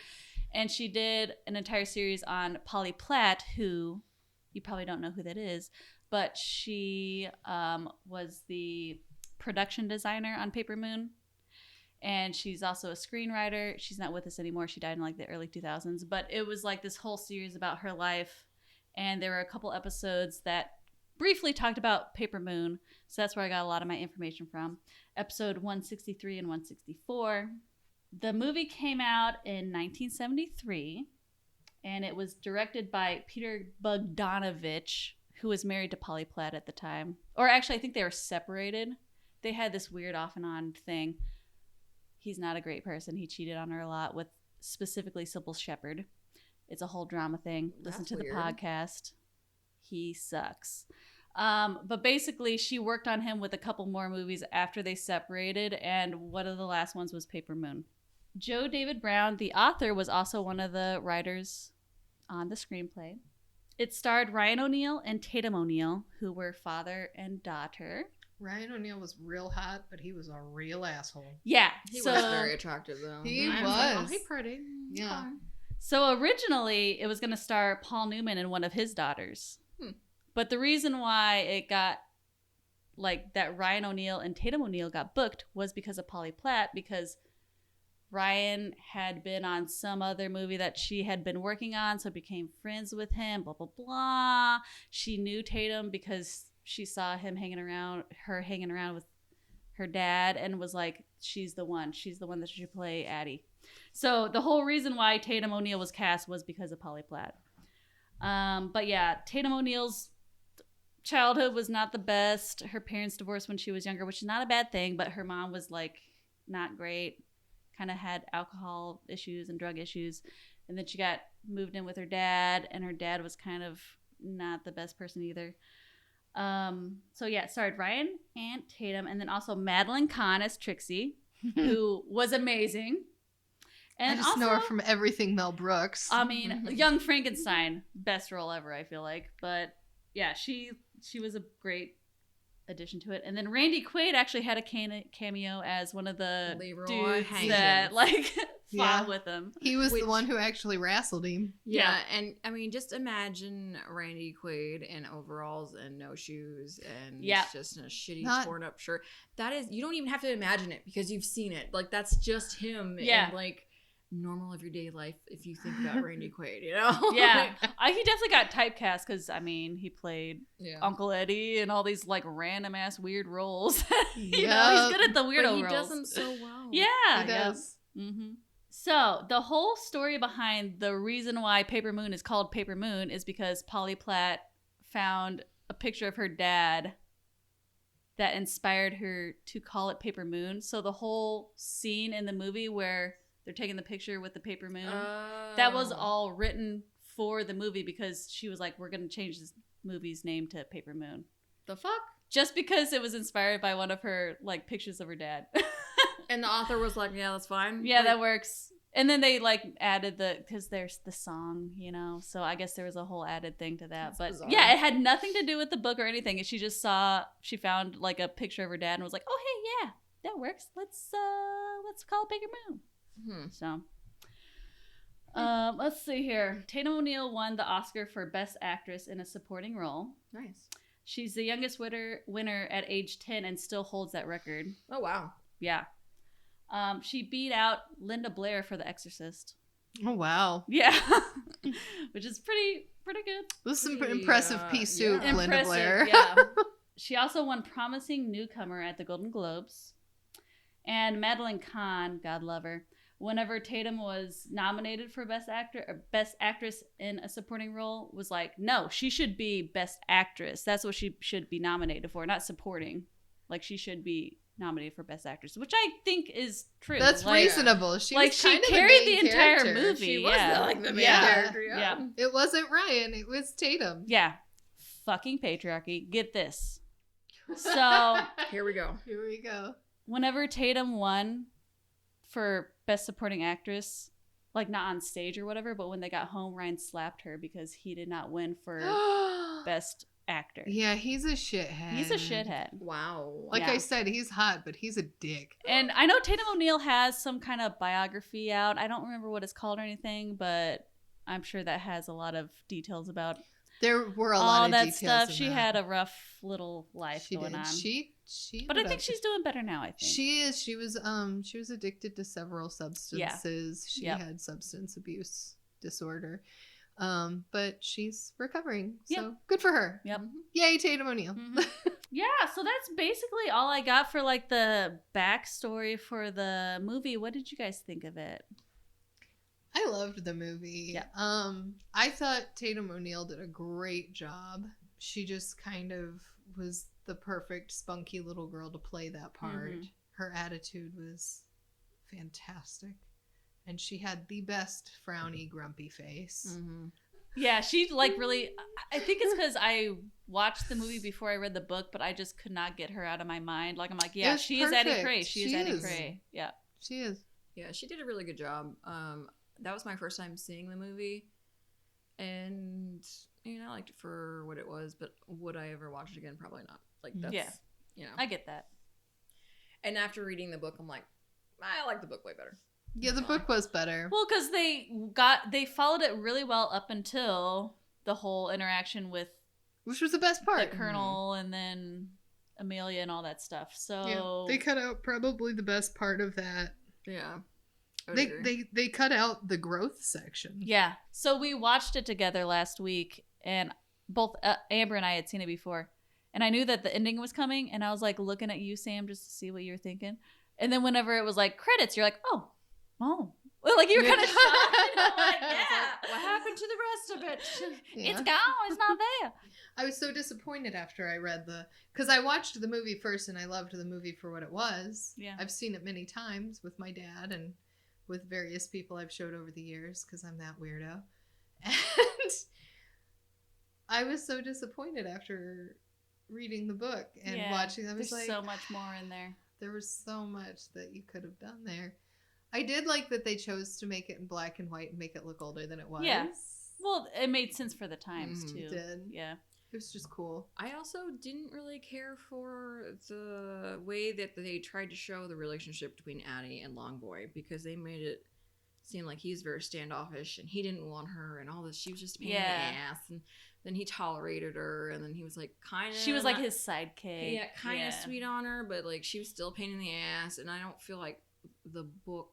And she did an entire series on Polly Platt, who you probably don't know who that is, but she was the production designer on Paper Moon. And she's also a screenwriter. She's not with us anymore. She died in like the early 2000s. But it was like this whole series about her life. And there were a couple episodes that briefly talked about Paper Moon. So that's where I got a lot of my information from. Episode 163 and 164. The movie came out in 1973. And it was directed by Peter Bogdanovich, who was married to Polly Platt at the time. Or actually, I think they were separated. They had this weird off and on thing. He's not a great person. He cheated on her a lot with specifically Sybil Shepherd. It's a whole drama thing. Listen to the podcast. He sucks. But basically, she worked on him with a couple more movies after they separated, and one of the last ones was Paper Moon. Joe David Brown, the author, was also one of the writers on the screenplay. It starred Ryan O'Neal and Tatum O'Neal, who were father and daughter. Ryan O'Neal was real hot, but he was a real asshole. Yeah. He was very attractive, though. He was. Like, oh, hey, pretty. Yeah. So originally, it was going to star Paul Newman and one of his daughters. But the reason why it got, like, that Ryan O'Neal and Tatum O'Neal got booked was because of Polly Platt, because Ryan had been on some other movie that she had been working on, so became friends with him, blah, blah, blah. She knew Tatum because she saw him hanging around with her dad, and was like, she's the one that should play Addie. So the whole reason why Tatum O'Neal was cast was because of Polly Platt. But yeah, Tatum O'Neal's childhood was not the best. Her parents divorced when she was younger, which is not a bad thing, but her mom was like not great, kind of had alcohol issues and drug issues. And then she got moved in with her dad, and her dad was kind of not the best person either. So yeah, it starred Ryan and Tatum, and then also Madeline Kahn as Trixie, who was amazing. And I just know her from everything Mel Brooks. I mean, Young Frankenstein, best role ever, I feel like. But yeah, she was a great addition to it. And then Randy Quaid actually had a cameo as one of the Leroy dudes Hankins. that like fought with him. He was the one who actually wrestled him. Yeah, and I mean, just imagine Randy Quaid in overalls and no shoes and just in a shitty torn up shirt. That is, you don't even have to imagine it because you've seen it. Like, that's just him in like normal everyday life if you think about Randy Quaid, you know? Yeah. He definitely got typecast because, I mean, he played Uncle Eddie and all these like random ass weird roles. You know, he's good at the weirdo roles. He does them so well. Yeah. He does. Mm-hmm. So the whole story behind the reason why Paper Moon is called Paper Moon is because Polly Platt found a picture of her dad that inspired her to call it Paper Moon. So the whole scene in the movie where they're taking the picture with the paper moon, that was all written for the movie because she was like, we're going to change this movie's name to Paper Moon. The fuck? Just because it was inspired by one of her like pictures of her dad. And the author was like, yeah, that's fine. Yeah, that works. And then they like added because there's the song, you know, so I guess there was a whole added thing to that. But bizarre. Yeah, it had nothing to do with the book or anything. She just she found like a picture of her dad and was like, oh, hey, yeah, that works. Let's call it Paper Moon. So, let's see here. Tatum O'Neal won the Oscar for Best Actress in a Supporting Role. Nice. She's the youngest winner at age 10 and still holds that record. Oh, wow. Yeah. She beat out Linda Blair for The Exorcist. Oh, wow. Yeah. Which is pretty good. This is some impressive pea soup, yeah. Linda Blair. Yeah. She also won Promising Newcomer at the Golden Globes. And Madeline Kahn, God love her, whenever Tatum was nominated for Best Actress in a Supporting Role, was like, no, she should be Best Actress. That's what she should be nominated for, not supporting. Like, she should be nominated for Best Actress, which I think is true. That's reasonable. She was she carried the entire character. movie. She was the main character. Yeah. It wasn't Ryan. It was Tatum. Yeah. Fucking patriarchy. Get this. So Here we go. Whenever Tatum won for Best Supporting Actress, like not on stage or whatever, but when they got home, Ryan slapped her because he did not win for best actor. Yeah, he's a shithead. He's a shithead. Wow. Like Yeah. I said, he's hot, but he's a dick. And I know Tatum O'Neal has some kind of biography out. I don't remember what it's called or anything, but I'm sure that has a lot of details about There were a all lot of that details stuff. in She that. had a rough little life She going did. on. She But I think she's doing better now, I think. She is. She was addicted to several substances. She had substance abuse disorder. But she's recovering. So good for her. Yep. Yay, Tatum O'Neal. Yeah, so that's basically all I got for like the backstory for the movie. What did you guys think of it? I loved the movie. Yeah. I thought Tatum O'Neal did a great job. She just kind of was the perfect spunky little girl to play that part. Mhm. Her attitude was fantastic. And she had the best frowny, grumpy face. Mm-hmm. Yeah, she like really, I think it's because I watched the movie before I read the book, but I just could not get her out of my mind. Like, I'm like, yeah, It's she is Addie perfect. Pray. She is Addie Pray. Yeah. She is. Yeah, she did a really good job. That was my first time seeing the movie, and I liked it for what it was. But would I ever watch it again? Probably not. Like that's I get that. And after reading the book, I'm like, I like the book way better. Yeah, the book was better. Well, because they followed it really well up until the whole interaction with Which was the best part. the Colonel and then Amelia and all that stuff. So Yeah, they cut out probably the best part of that. Yeah. I would agree. They cut out the growth section. Yeah. So we watched it together last week, and both Amber and I had seen it before. And I knew that the ending was coming, and I was like looking at you, Sam, just to see what you were thinking. And then whenever it was like credits, you're like, oh. Well, like you were kind of shocked. Like, yeah. What happened to the rest of it? Yeah. It's gone. It's not there. I was so disappointed after I read because I watched the movie first and I loved the movie for what it was. Yeah. I've seen it many times with my dad and with various people I've showed over the years because I'm that weirdo. And I was so disappointed after reading the book and watching. I was there's like, so much more in there. There was so much that you could have done there. I did like that they chose to make it in black and white and make it look older than it was. Yeah. Well, it made sense for the times, too. It did. Yeah. It was just cool. I also didn't really care for the way that they tried to show the relationship between Addie and Longboy because they made it seem like he's very standoffish and he didn't want her and all this. She was just a pain in the ass, and then he tolerated her, and then he was like kind of. She was like his sidekick. Yeah, kind of sweet on her, but like she was still a pain in the ass, and I don't feel like the book.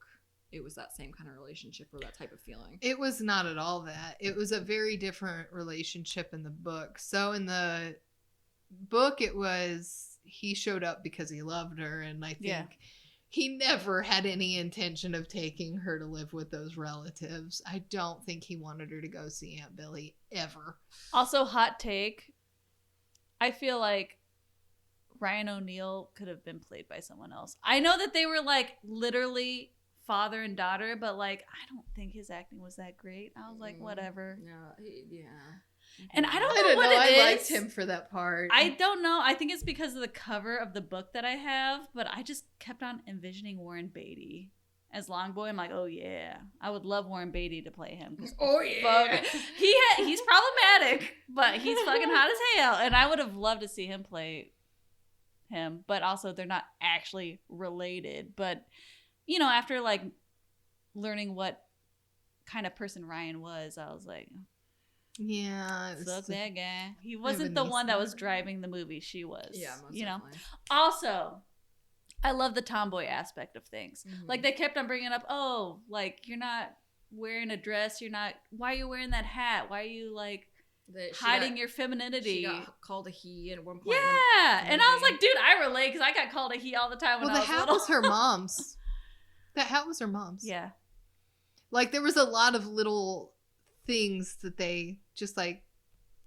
It was that same kind of relationship or that type of feeling. It was not at all that. It was a very different relationship in the book. So in the book, it was he showed up because he loved her, and I think he never had any intention of taking her to live with those relatives. I don't think he wanted her to go see Aunt Billy ever. Also, hot take. I feel like Ryan O'Neal could have been played by someone else. I know that they were like literally father and daughter, but like I don't think his acting was that great. I was like, whatever. No, yeah. And I don't I know don't what know. it I is. liked him for that part. I don't know. I think it's because of the cover of the book that I have, but I just kept on envisioning Warren Beatty as Longboy. I'm like, oh yeah, I would love Warren Beatty to play him. Oh yeah. He's problematic, but he's fucking hot as hell, and I would have loved to see him play him. But also, they're not actually related. But after like learning what kind of person Ryan was, I was like, yeah, fuck that guy. He wasn't the one that was driving the movie. She was. Yeah, most definitely. Also, I love the tomboy aspect of things. Mhm. Like they kept on bringing up, oh, like you're not wearing a dress. Why are you wearing that hat? Why are you like hiding your femininity? She got called a he at one point. Yeah, and I was like, dude, I relate because I got called a he all the time when I was the hat little. was her mom's. That hat was her mom's. Yeah. Like there was a lot of little things that they just like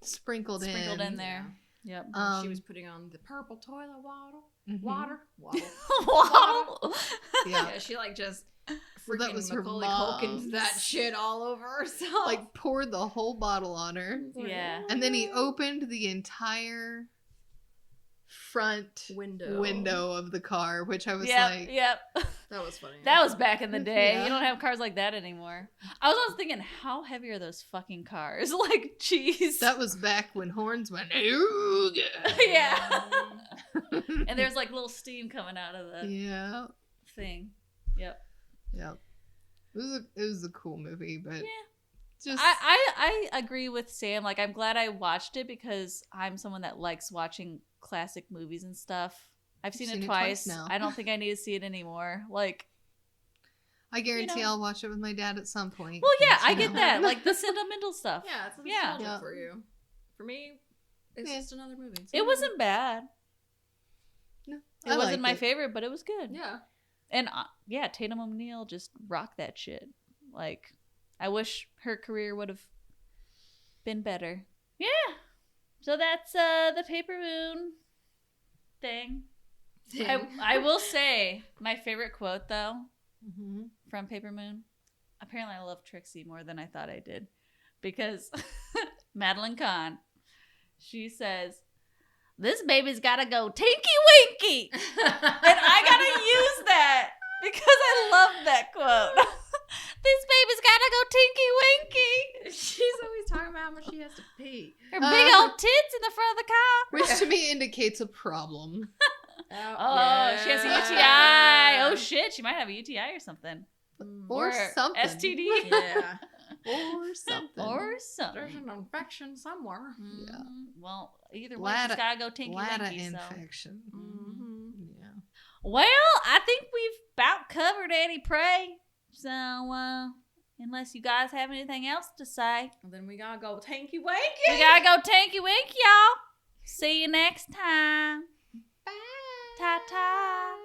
sprinkled in there. Yep. She was putting on the purple toilet water. Mhm. Waddle. Waddle. Yeah. She like just Well, that freaking was her Macaulay mom's. Culkin that shit all over herself. Like poured the whole bottle on her. Yeah. And then he opened the entire front window of the car, which I was like, yep. That was funny. That was back in the day. Yeah. You don't have cars like that anymore. I was always thinking, how heavy are those fucking cars? Like, jeez. that was back when horns went, ooh, Yeah. And there's like little steam coming out of the yeah. thing. Yep. Yep. It was a cool movie, but just I agree with Sam. Like, I'm glad I watched it because I'm someone that likes watching classic movies and stuff. I've seen it twice now. I don't think I need to see it anymore. Like, I guarantee I'll watch it with my dad at some point. well, yeah, I get that. Like the sentimental stuff. Yeah, it's nostalgic for you. For me, it's just another movie. It wasn't bad. No, It wasn't my favorite, but it was good. Yeah. And Tatum O'Neal just rocked that shit. Like, I wish her career would have been better. Yeah. So that's the Paper Moon thing. I will say my favorite quote though from Paper Moon. Apparently, I love Trixie more than I thought I did, because Madeline Kahn, she says, "This baby's gotta go tinky winky," and I gotta use that because I love that quote. This baby's gotta go tinky winky. She's always talking about how much she has to pee. Her big old tits in the front of the car. Which to me indicates a problem. She has a UTI. Oh shit, she might have a UTI or something. Or something. STD. Yeah. Or something. There's an infection somewhere. Yeah. Well, either way, she's gotta go tinky Bladder winky. infection. Yeah. Well, I think we've about covered Addie Pray. So, unless you guys have anything else to say, And then we gotta go tanky wanky. we gotta go tinky winky, y'all. See you next time. Bye. Ta-ta.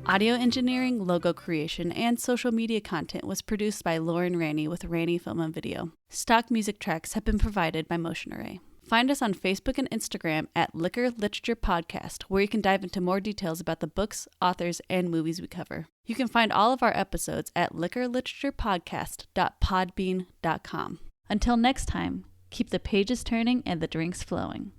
Audio engineering, logo creation, and social media content was produced by Lauren Ranney with Ranney Film and Video. Stock music tracks have been provided by Motion Array. Find us on Facebook and Instagram at Liquor&Literature Podcast, where you can dive into more details about the books, authors, and movies we cover. You can find all of our episodes at liquorliteraturepodcast.podbean.com. Until next time, keep the pages turning and the drinks flowing.